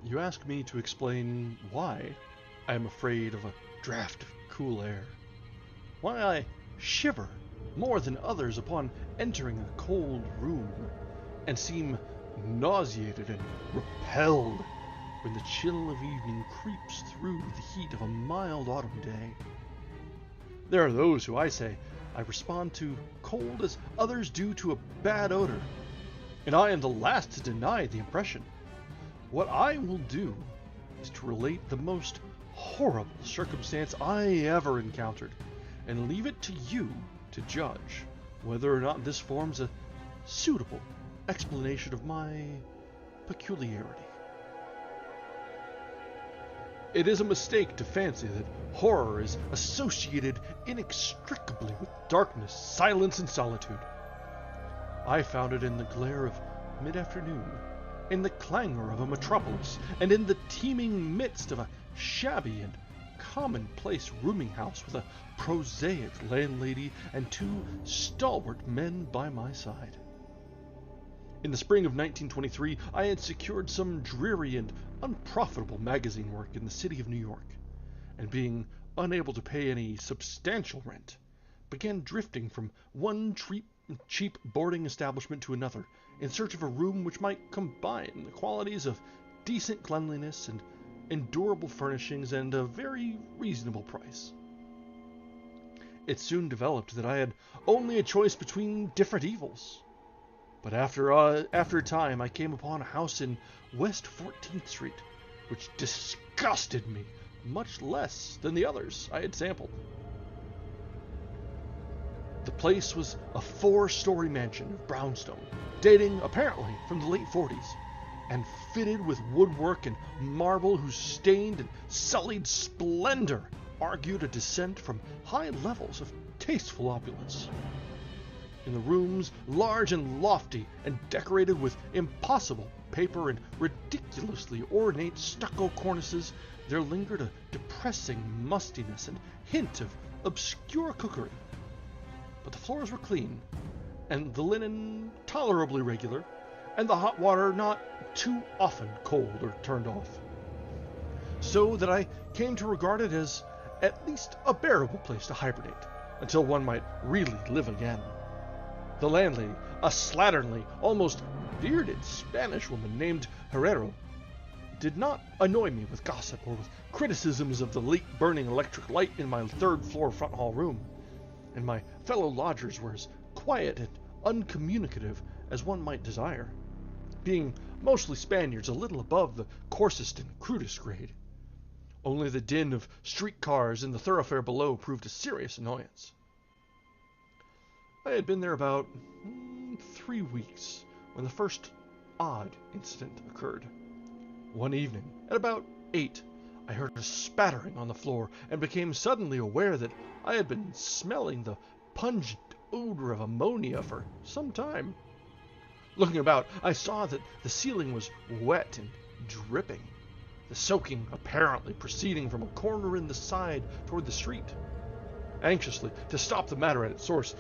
You ask me to explain why I am afraid of a draft of cool air. Why I shiver more than others upon entering a cold room, and seem nauseated and repelled when the chill of evening creeps through the heat of a mild autumn day. There are those who, I say, I respond to cold as others do to a bad odor, and I am the last to deny the impression. What I will do is to relate the most horrible circumstance I ever encountered, and leave it to you to judge whether or not this forms a suitable explanation of my peculiarity. It is a mistake to fancy that horror is associated inextricably with darkness, silence, and solitude. I found it in the glare of mid-afternoon, in the clangor of a metropolis, and in the teeming midst of a shabby and commonplace rooming house with a prosaic landlady and two stalwart men by my side. In the spring of 1923, I had secured some dreary and unprofitable magazine work in the city of New York, and being unable to pay any substantial rent, began drifting from one cheap boarding establishment to another in search of a room which might combine the qualities of decent cleanliness and endurable furnishings and a very reasonable price. It soon developed that I had only a choice between different evils. But after a time, I came upon a house in West 14th Street, which disgusted me much less than the others I had sampled. The place was a 4-story mansion of brownstone, dating apparently from the late 40s, and fitted with woodwork and marble whose stained and sullied splendor argued a descent from high levels of tasteful opulence. In the rooms, large and lofty, and decorated with impossible paper and ridiculously ornate stucco cornices, there lingered a depressing mustiness and hint of obscure cookery. But the floors were clean, and the linen tolerably regular, and the hot water not too often cold or turned off. So that I came to regard it as at least a bearable place to hibernate, until one might really live again. The landlady, a slatternly, almost bearded Spanish woman named Herrero, did not annoy me with gossip or with criticisms of the late-burning electric light in my third-floor front hall room, and my fellow lodgers were as quiet and uncommunicative as one might desire, being mostly Spaniards a little above the coarsest and crudest grade. Only the din of streetcars in the thoroughfare below proved a serious annoyance. I had been there about 3 weeks when the first odd incident occurred. One evening, at about 8, I heard a spattering on the floor and became suddenly aware that I had been smelling the pungent odor of ammonia for some time. Looking about, I saw that the ceiling was wet and dripping, the soaking apparently proceeding from a corner in the side toward the street. Anxiously, to stop the matter at its source,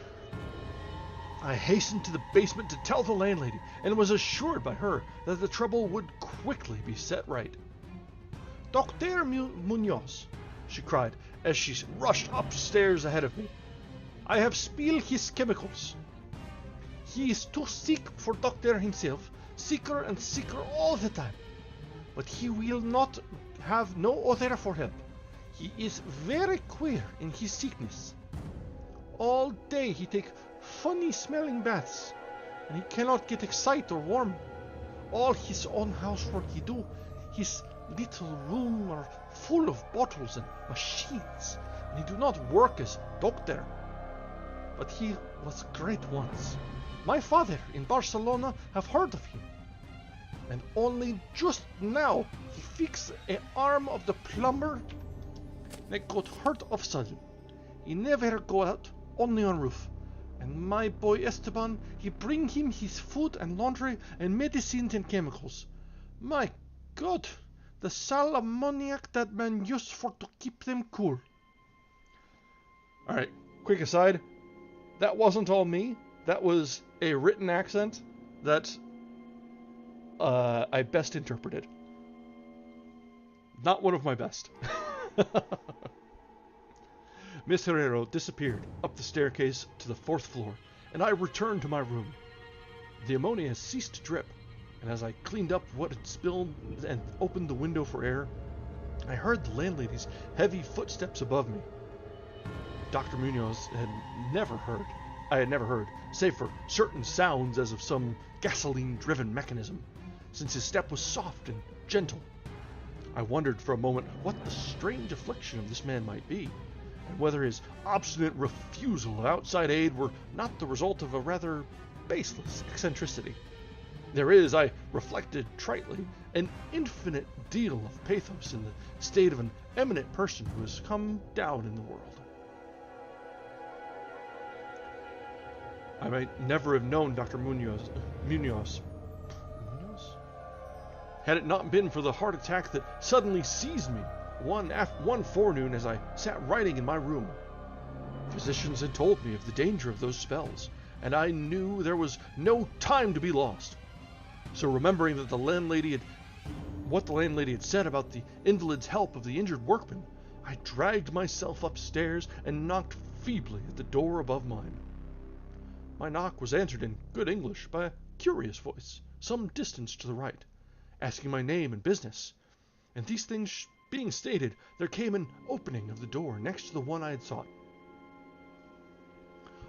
I hastened to the basement to tell the landlady, and was assured by her that the trouble would quickly be set right. "Dr. Munoz," she cried as she rushed upstairs ahead of me, "I have spilled his chemicals. He is too sick for doctor himself, sicker and sicker all the time. But he will not have no other for help. He is very queer in his sickness. All day he take funny smelling baths, and he cannot get excited or warm. All his own housework he do. His little room are full of bottles and machines, and he do not work as doctor. But he was great once. My father in Barcelona have heard of him. And only just now he fixed an arm of the plumber that got hurt of sudden. He never go out, only on roof. And my boy Esteban, he bring him his food and laundry and medicines and chemicals. My God, the sal ammoniac that man used for to keep them cool." Alright, quick aside. That wasn't all me. That was a written accent that I best interpreted. Not one of my best. Miss Herrero disappeared up the staircase to the 4th floor, and I returned to my room. The ammonia has ceased to drip, and as I cleaned up what had spilled and opened the window for air, I heard the landlady's heavy footsteps above me. Dr. Munoz I had never heard, save for certain sounds as of some gasoline-driven mechanism, since his step was soft and gentle. I wondered for a moment what the strange affliction of this man might be, and whether his obstinate refusal of outside aid were not the result of a rather baseless eccentricity. There is, I reflected tritely, an infinite deal of pathos in the state of an eminent person who has come down in the world. I might never have known Dr. Munoz, had it not been for the heart attack that suddenly seized me one forenoon as I sat writing in my room. Physicians had told me of the danger of those spells, and I knew there was no time to be lost. So remembering that what the landlady had said about the invalid's help of the injured workman, I dragged myself upstairs and knocked feebly at the door above mine. My knock was answered in good English by a curious voice, some distance to the right, asking my name and business, and these things being stated, there came an opening of the door next to the one I had sought.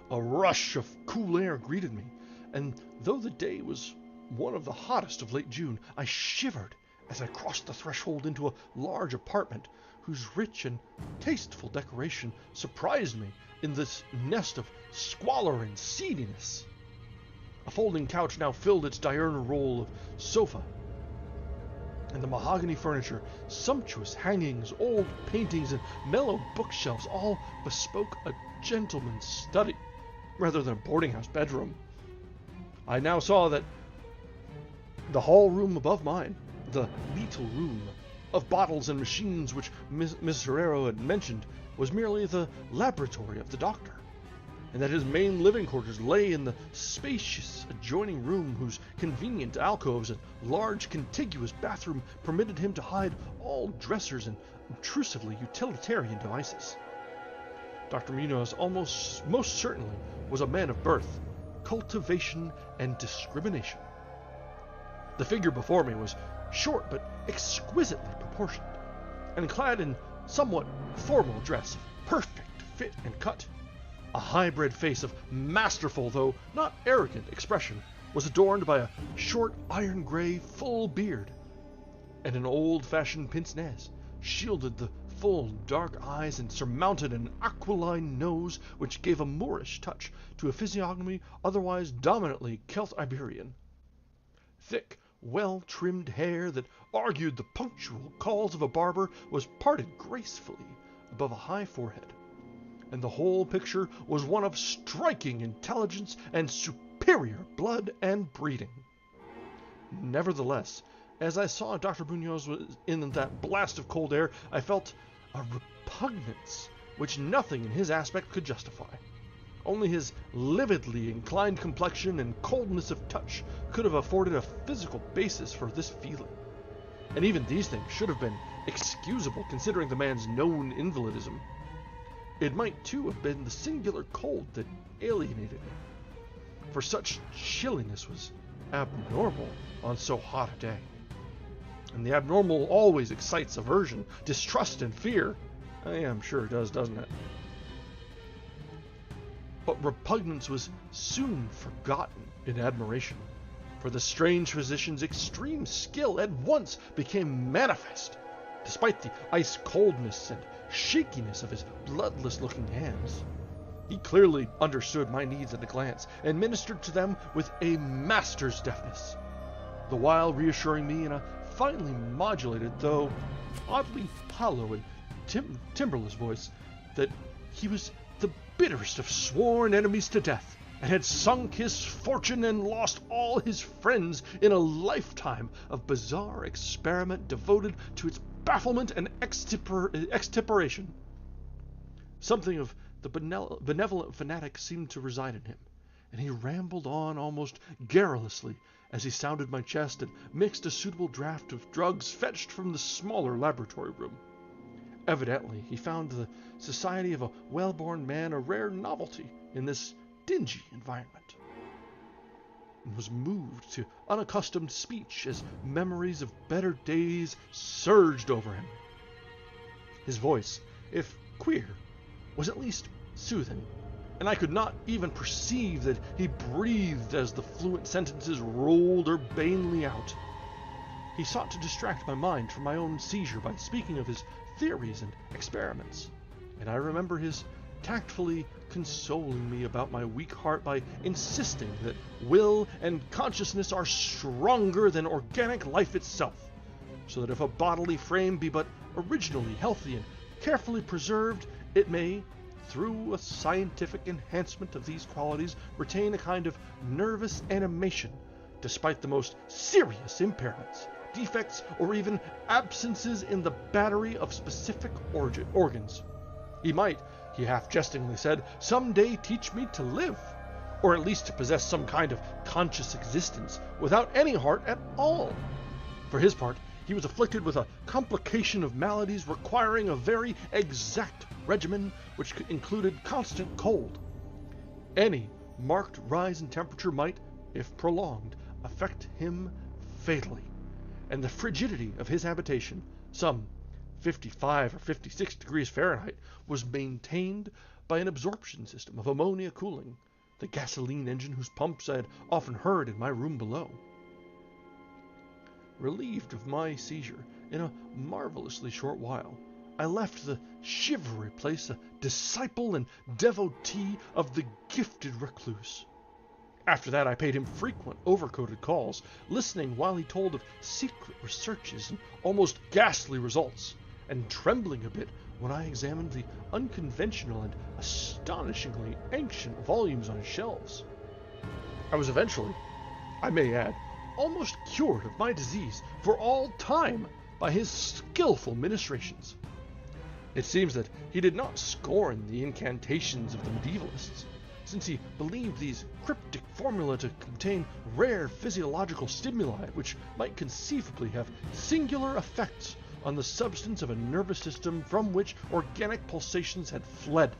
A rush of cool air greeted me, and though the day was one of the hottest of late June, I shivered as I crossed the threshold into a large apartment whose rich and tasteful decoration surprised me in this nest of squalor and seediness. A folding couch now filled its diurnal role of sofa, and the mahogany furniture, sumptuous hangings, old paintings, and mellow bookshelves all bespoke a gentleman's study rather than a boarding house bedroom. I now saw that the hall room above mine, the little room of bottles and machines which Miss Herrero had mentioned, was merely the laboratory of the doctor, and that his main living quarters lay in the spacious adjoining room whose convenient alcoves and large contiguous bathroom permitted him to hide all dressers and obtrusively utilitarian devices. Dr. Munoz most certainly was a man of birth, cultivation, and discrimination. The figure before me was short but exquisitely proportioned, and clad in somewhat formal dress of perfect fit and cut. A hybrid face of masterful, though not arrogant, expression was adorned by a short iron-gray full beard, and an old-fashioned pince-nez shielded the full dark eyes and surmounted an aquiline nose which gave a Moorish touch to a physiognomy otherwise dominantly Celt-Iberian. Thick, well-trimmed hair that argued the punctual calls of a barber was parted gracefully above a high forehead, and the whole picture was one of striking intelligence and superior blood and breeding. Nevertheless, as I saw Dr. Munoz in that blast of cold air, I felt a repugnance which nothing in his aspect could justify. Only his lividly inclined complexion and coldness of touch could have afforded a physical basis for this feeling. And even these things should have been excusable, considering the man's known invalidism. It might, too, have been the singular cold that alienated me, for such chilliness was abnormal on so hot a day. And the abnormal always excites aversion, distrust, and fear. I am sure it does, doesn't it? But repugnance was soon forgotten in admiration, for the strange physician's extreme skill at once became manifest, despite the ice-coldness and shakiness of his bloodless-looking hands. He clearly understood my needs at a glance, and ministered to them with a master's deftness, the while reassuring me in a finely modulated, though oddly hollow and timbreless voice, that he was the bitterest of sworn enemies to death, and had sunk his fortune and lost all his friends in a lifetime of bizarre experiment devoted to its bafflement and extirpation. Something of the benevolent fanatic seemed to reside in him, and he rambled on almost garrulously as he sounded my chest and mixed a suitable draught of drugs fetched from the smaller laboratory room. Evidently, he found the society of a well-born man a rare novelty in this dingy environment, and was moved to unaccustomed speech as memories of better days surged over him. His voice, if queer, was at least soothing, and I could not even perceive that he breathed as the fluent sentences rolled urbanely out. He sought to distract my mind from my own seizure by speaking of his theories and experiments, and I remember his tactfully consoling me about my weak heart by insisting that will and consciousness are stronger than organic life itself, so that if a bodily frame be but originally healthy and carefully preserved, it may, through a scientific enhancement of these qualities, retain a kind of nervous animation, despite the most serious impairments, defects, or even absences in the battery of specific organs. He might, he half-jestingly said, some day teach me to live, or at least to possess some kind of conscious existence, without any heart at all. For his part, he was afflicted with a complication of maladies requiring a very exact regimen, which included constant cold. Any marked rise in temperature might, if prolonged, affect him fatally, and the frigidity of his habitation, some 55 or 56 degrees Fahrenheit, was maintained by an absorption system of ammonia cooling, the gasoline engine whose pumps I had often heard in my room below. Relieved of my seizure in a marvelously short while, I left the shivery place a disciple and devotee of the gifted recluse. After that I paid him frequent overcoated calls, listening while he told of secret researches and almost ghastly results, and trembling a bit when I examined the unconventional and astonishingly ancient volumes on his shelves. I was eventually, I may add, almost cured of my disease for all time by his skillful ministrations. It seems that he did not scorn the incantations of the medievalists, since he believed these cryptic formulae to contain rare physiological stimuli which might conceivably have singular effects on the substance of a nervous system from which organic pulsations had fled.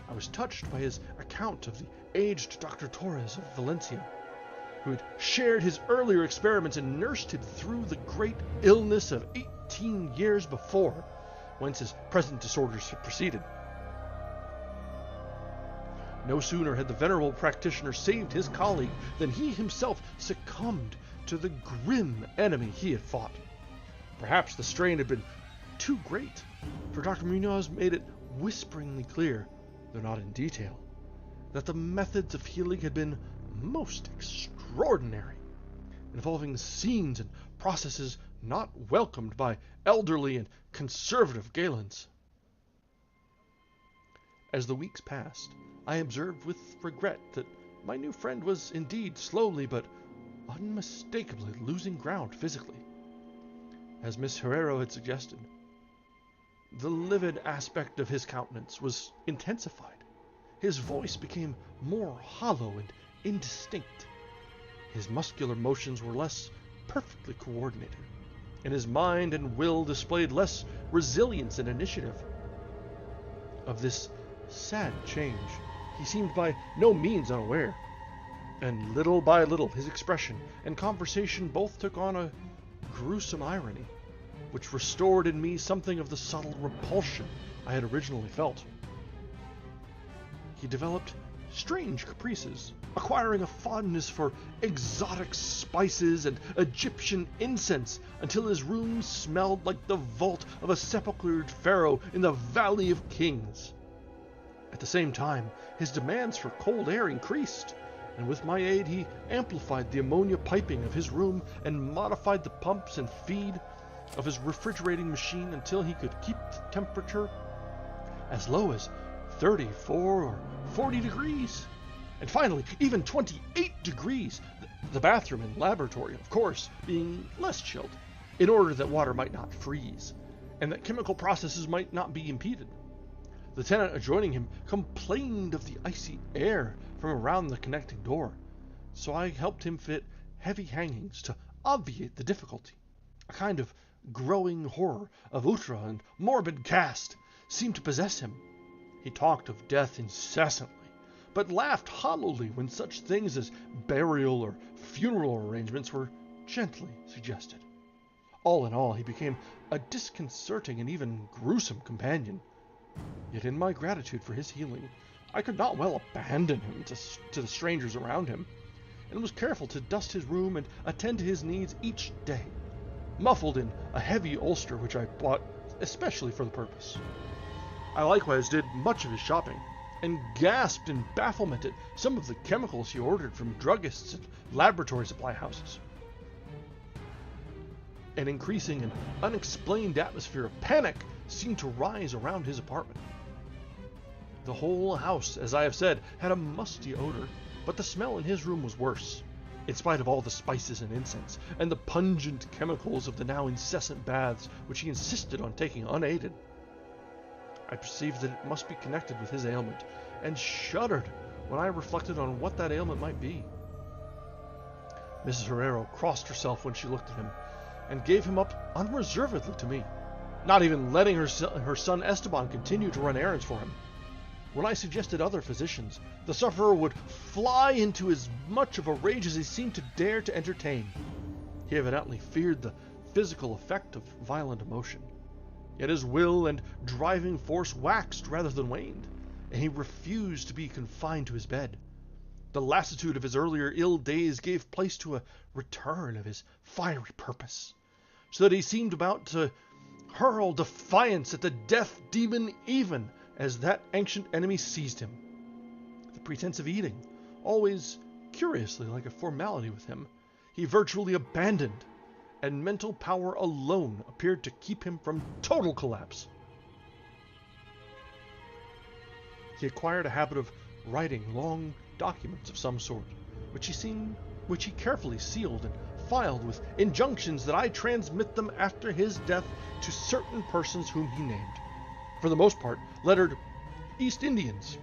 I was touched by his account of the aged Dr. Torres of Valencia, who had shared his earlier experiments and nursed him through the great illness of 18 years before, whence his present disorders had proceeded. No sooner had the venerable practitioner saved his colleague than he himself succumbed to the grim enemy he had fought. Perhaps the strain had been too great, for Dr. Munoz made it whisperingly clear, though not in detail, that the methods of healing had been most extraordinary, involving scenes and processes not welcomed by elderly and conservative Galens. As the weeks passed, I observed with regret that my new friend was indeed slowly but unmistakably losing ground physically. As Miss Herrero had suggested, the livid aspect of his countenance was intensified. His voice became more hollow and indistinct. His muscular motions were less perfectly coordinated, and his mind and will displayed less resilience and initiative. Of this sad change, he seemed by no means unaware, and little by little his expression and conversation both took on a gruesome irony, which restored in me something of the subtle repulsion I had originally felt. He developed strange caprices, acquiring a fondness for exotic spices and Egyptian incense until his room smelled like the vault of a sepulchred pharaoh in the Valley of Kings. At the same time, his demands for cold air increased, and with my aid he amplified the ammonia piping of his room and modified the pumps and feed of his refrigerating machine until he could keep the temperature as low as 34 or 40 degrees, and finally even 28 degrees, the bathroom and laboratory, of course, being less chilled, in order that water might not freeze, and that chemical processes might not be impeded. The tenant adjoining him complained of the icy air from around the connecting door, so I helped him fit heavy hangings to obviate the difficulty. A kind of growing horror of outre and morbid cast seemed to possess him. He talked of death incessantly, but laughed hollowly when such things as burial or funeral arrangements were gently suggested. All in all, he became a disconcerting and even gruesome companion. Yet in my gratitude for his healing, I could not well abandon him to the strangers around him, and was careful to dust his room and attend to his needs each day, muffled in a heavy ulster which I bought especially for the purpose. I likewise did much of his shopping, and gasped in bafflement at some of the chemicals he ordered from druggists and laboratory supply houses. An increasing and unexplained atmosphere of panic seemed to rise around his apartment. The whole house, as I have said, had a musty odor, but the smell in his room was worse, in spite of all the spices and incense, and the pungent chemicals of the now incessant baths which he insisted on taking unaided. I perceived that it must be connected with his ailment, and shuddered when I reflected on what that ailment might be. Mrs. Herrero crossed herself when she looked at him, and gave him up unreservedly to me, not even letting her son Esteban continue to run errands for him. When I suggested other physicians, the sufferer would fly into as much of a rage as he seemed to dare to entertain. He evidently feared the physical effect of violent emotion. Yet his will and driving force waxed rather than waned, and he refused to be confined to his bed. The lassitude of his earlier ill days gave place to a return of his fiery purpose, so that he seemed about to hurl defiance at the death demon even as that ancient enemy seized him. The pretense of eating, always curiously like a formality with him, he virtually abandoned, and mental power alone appeared to keep him from total collapse. He acquired a habit of writing long documents of some sort, which he carefully sealed and filed with injunctions that I transmit them after his death to certain persons whom he named, for the most part lettered East Indians,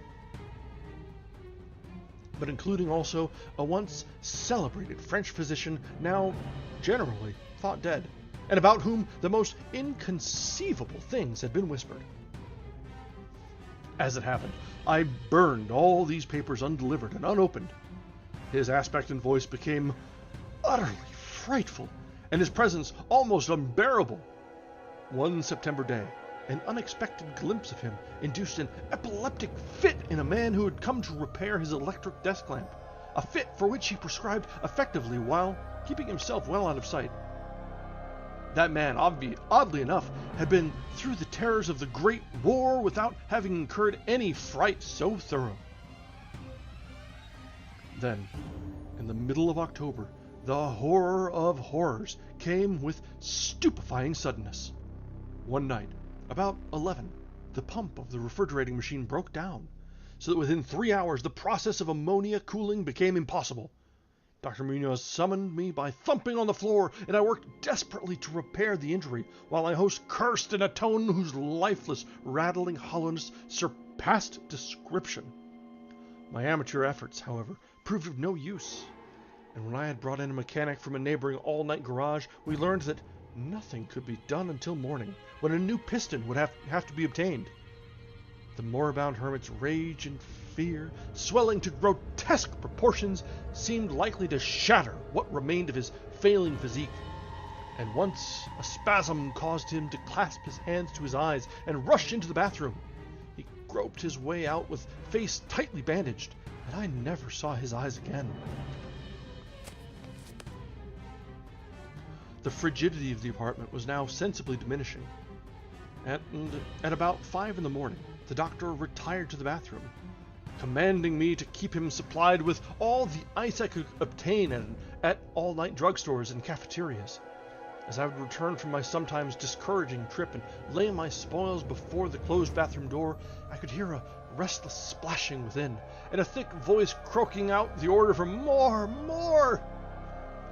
but including also a once celebrated French physician now generally thought dead, and about whom the most inconceivable things had been whispered. As it happened, I burned all these papers undelivered and unopened. His aspect and voice became utterly frightful, and his presence almost unbearable. One September day, an unexpected glimpse of him induced an epileptic fit in a man who had come to repair his electric desk lamp, a fit for which he prescribed effectively while keeping himself well out of sight. That man, oddly enough, had been through the terrors of the Great War without having incurred any fright so thorough. Then, in the middle of October, The horror of horrors came with stupefying suddenness. One night, about 11, the pump of the refrigerating machine broke down, so that within 3 hours the process of ammonia cooling became impossible. Dr. Munoz summoned me by thumping on the floor, and I worked desperately to repair the injury, while my host cursed in a tone whose lifeless, rattling hollowness surpassed description. My amateur efforts, however, proved of no use, and when I had brought in a mechanic from a neighboring all-night garage, we learned that nothing could be done until morning, when a new piston would have to be obtained. The moribund hermit's rage and fear, swelling to grotesque proportions, seemed likely to shatter what remained of his failing physique. And once a spasm caused him to clasp his hands to his eyes and rush into the bathroom. He groped his way out with face tightly bandaged, and I never saw his eyes again. The frigidity of the apartment was now sensibly diminishing. At about 5 in the morning, the doctor retired to the bathroom, commanding me to keep him supplied with all the ice I could obtain at all-night drugstores and cafeterias. As I would return from my sometimes discouraging trip and lay my spoils before the closed bathroom door, I could hear a restless splashing within, and a thick voice croaking out the order for more, more.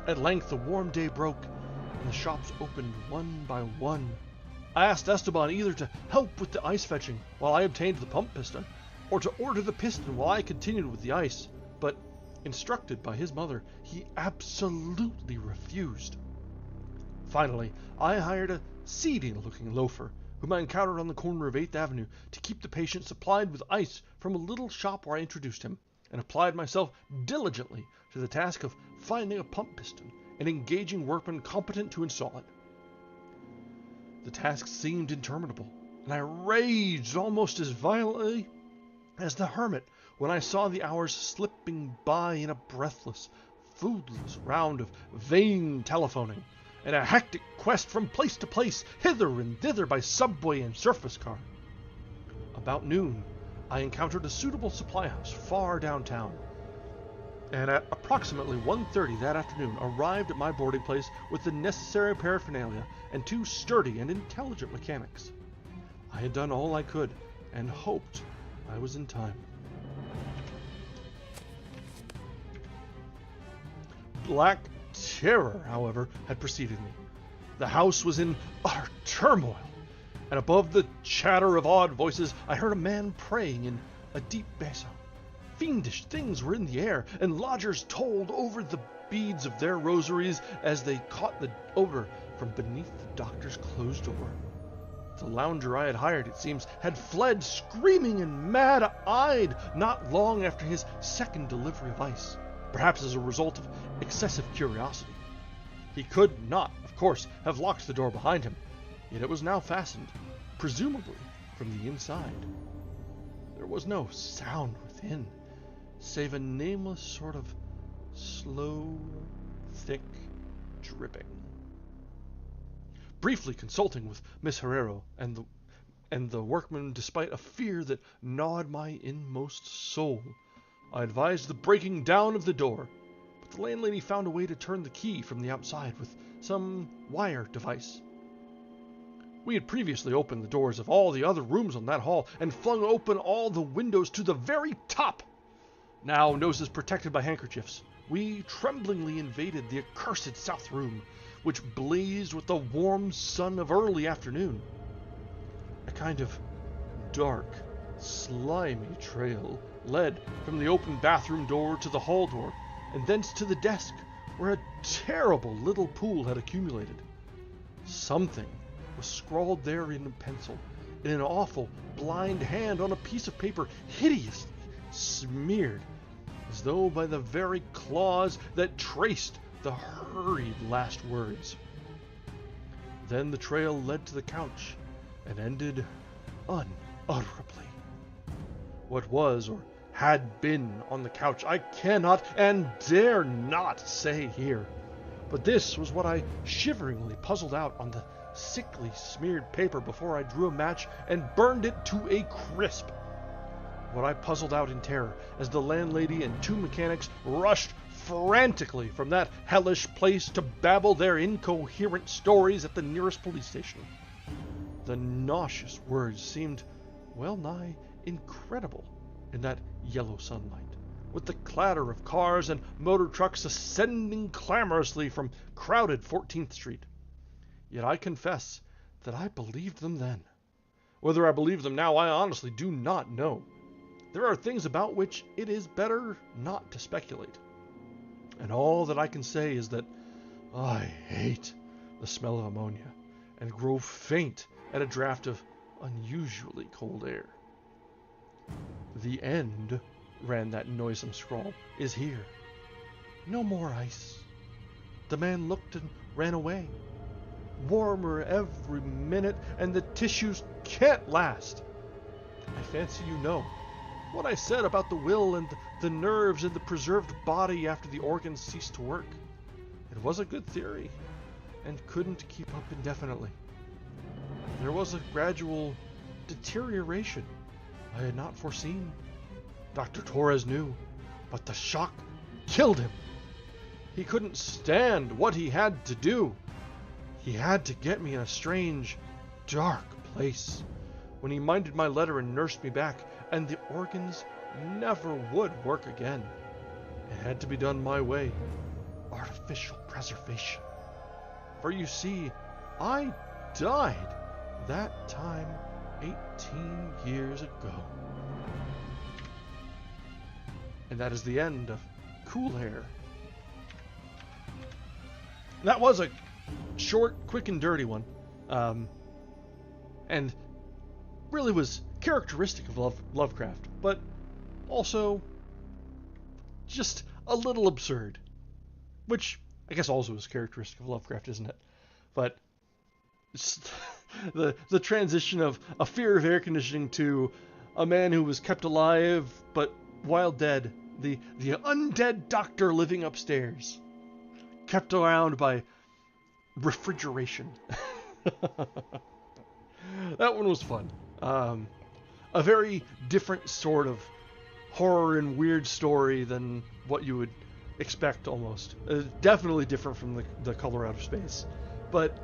At length the warm day broke, and the shops opened one by one. I asked Esteban either to help with the ice fetching while I obtained the pump piston, or to order the piston while I continued with the ice, but, instructed by his mother, he absolutely refused. Finally, I hired a seedy-looking loafer, whom I encountered on the corner of 8th Avenue, to keep the patient supplied with ice from a little shop where I introduced him, and applied myself diligently to the task of finding a pump piston and engaging workmen competent to install it. The task seemed interminable, and I raged almost as violently as the hermit when I saw the hours slipping by in a breathless, foodless round of vain telephoning, and a hectic quest from place to place, hither and thither by subway and surface car. About noon, I encountered a suitable supply house far downtown, and at approximately 1:30 that afternoon arrived at my boarding place with the necessary paraphernalia and 2 sturdy and intelligent mechanics. I had done all I could, and hoped I was in time. Black terror, however, had preceded me. The house was in utter turmoil, and above the chatter of odd voices, I heard a man praying in a deep basso. Fiendish things were in the air, and lodgers told over the beads of their rosaries as they caught the odor from beneath the doctor's closed door. The lounger I had hired, it seems, had fled screaming and mad-eyed not long after his second delivery of ice, perhaps as a result of excessive curiosity. He could not, of course, have locked the door behind him, yet it was now fastened, presumably from the inside. There was no sound within, save a nameless sort of slow, thick dripping. Briefly consulting with Miss Herrero and the workman, despite a fear that gnawed my inmost soul, I advised the breaking down of the door, but the landlady found a way to turn the key from the outside with some wire device. We had previously opened the doors of all the other rooms on that hall and flung open all the windows to the very top. Now, noses protected by handkerchiefs, we tremblingly invaded the accursed south room, which blazed with the warm sun of early afternoon. A kind of dark, slimy trail led from the open bathroom door to the hall door, and thence to the desk, where a terrible little pool had accumulated. Something was scrawled there in pencil, in an awful, blind hand on a piece of paper, hideously smeared, as though by the very claws that traced the hurried last words. Then the trail led to the couch and ended unutterably. What was or had been on the couch I cannot and dare not say here, but this was what I shiveringly puzzled out on the sickly smeared paper before I drew a match and burned it to a crisp. What I puzzled out in terror as the landlady and 2 mechanics rushed frantically from that hellish place to babble their incoherent stories at the nearest police station. The nauseous words seemed well nigh incredible in that yellow sunlight, with the clatter of cars and motor trucks ascending clamorously from crowded 14th Street. Yet I confess that I believed them then. Whether I believe them now, I honestly do not know. There are things about which it is better not to speculate. And all that I can say is that I hate the smell of ammonia and grow faint at a draft of unusually cold air. The end, ran that noisome scrawl, is here. No more ice. The man looked and ran away. Warmer every minute, and the tissues can't last. I fancy you know what I said about the will and the nerves and the preserved body after the organs ceased to work. It was a good theory, and couldn't keep up indefinitely. There was a gradual deterioration I had not foreseen. Dr. Torres knew, but the shock killed him. He couldn't stand what he had to do. He had to get me in a strange, dark place. When he minded my letter and nursed me back, and the organs never would work again. It had to be done my way. Artificial preservation. For you see, I died that time 18 years ago. And that is the end of Cool Air. That was a short, quick, and dirty one. And really was characteristic of Lovecraft, but also just a little absurd. Which I guess also is characteristic of Lovecraft, isn't it? But the transition of a fear of air conditioning to a man who was kept alive but while dead, the undead doctor living upstairs, kept around by refrigeration. That one was fun. A very different sort of horror and weird story than what you would expect almost. Definitely different from the Color Out of Space. But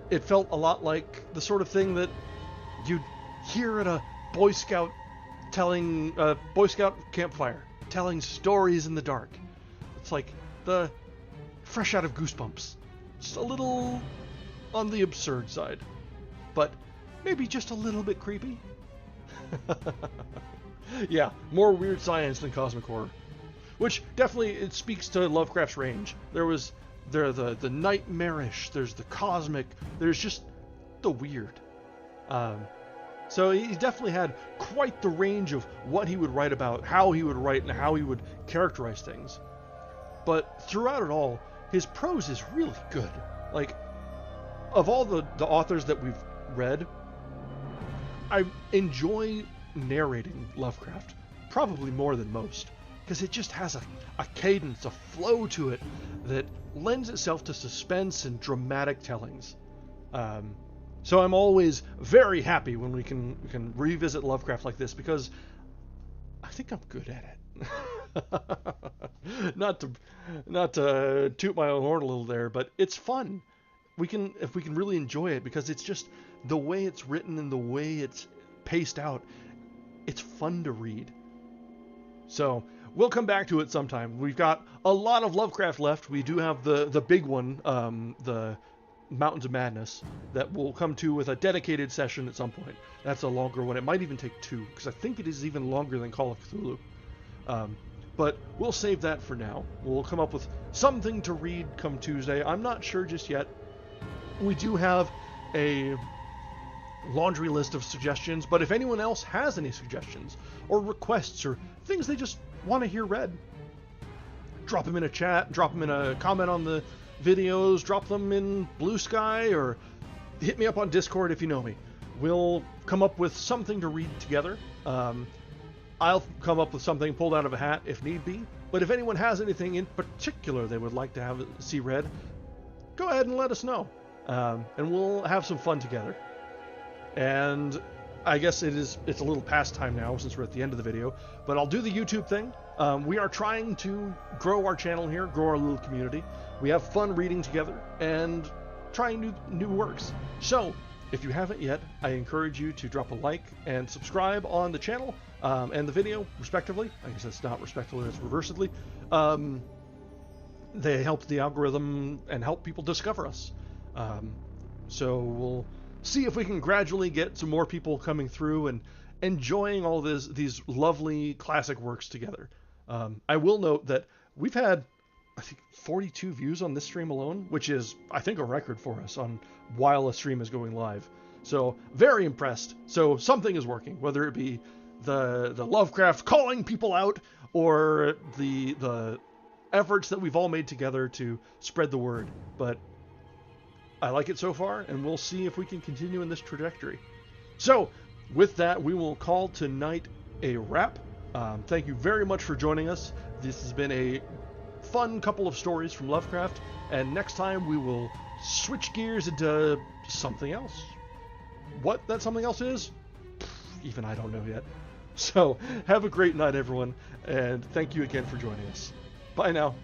it felt a lot like the sort of thing that you'd hear at a Boy Scout campfire, telling stories in the dark. It's like the fresh out of Goosebumps. Just a little on the absurd side, but maybe just a little bit creepy. Yeah, more weird science than cosmic horror, which definitely it speaks to Lovecraft's range. There's the nightmarish, there's the cosmic, there's just the weird. So he definitely had quite the range of what he would write about, how he would write, and how he would characterize things. But throughout it all, his prose is really good. Like, of all the authors that we've read, I enjoy narrating Lovecraft probably more than most, because it just has a cadence, a flow to it that lends itself to suspense and dramatic tellings. So I'm always very happy when we can revisit Lovecraft like this, because I think I'm good at it. Not to toot my own horn a little there, but it's fun. If we can really enjoy it, because it's just the way it's written and the way it's paced out, it's fun to read. So we'll come back to it sometime. We've got a lot of Lovecraft left. We do have the big one, the Mountains of Madness, that we'll come to with a dedicated session at some point. That's a longer one. It might even take 2, because I think it is even longer than Call of Cthulhu. But we'll save that for now. We'll come up with something to read come Tuesday. I'm not sure just yet. We do have a laundry list of suggestions, but if anyone else has any suggestions or requests or things they just want to hear read, drop them in a chat, drop them in a comment on the videos, drop them in Bluesky, or hit me up on Discord if you know me. We'll come up with something to read together. I'll come up with something pulled out of a hat if need be, but if anyone has anything in particular they would like to see read, go ahead and let us know, and we'll have some fun together. And I guess it's a little past time now since we're at the end of the video, but I'll do the YouTube thing. We are trying to grow our channel here, grow our little community. We have fun reading together and trying new works. So, if you haven't yet, I encourage you to drop a like and subscribe on the channel and the video, respectively. I guess that's not respectively, that's reversedly. They help the algorithm and help people discover us. So we'll see if we can gradually get some more people coming through and enjoying all these lovely classic works together. I will note that we've had, I think, 42 views on this stream alone, which is, I think, a record for us on while a stream is going live. So very impressed. So something is working, whether it be the Lovecraft calling people out or the efforts that we've all made together to spread the word. But I like it so far, and we'll see if we can continue in this trajectory. So with that, we will call tonight a wrap. Thank you very much for joining us. This has been a fun couple of stories from Lovecraft, and next time we will switch gears into something else. What that something else is, even I don't know yet. So have a great night, everyone, and thank you again for joining us. Bye now.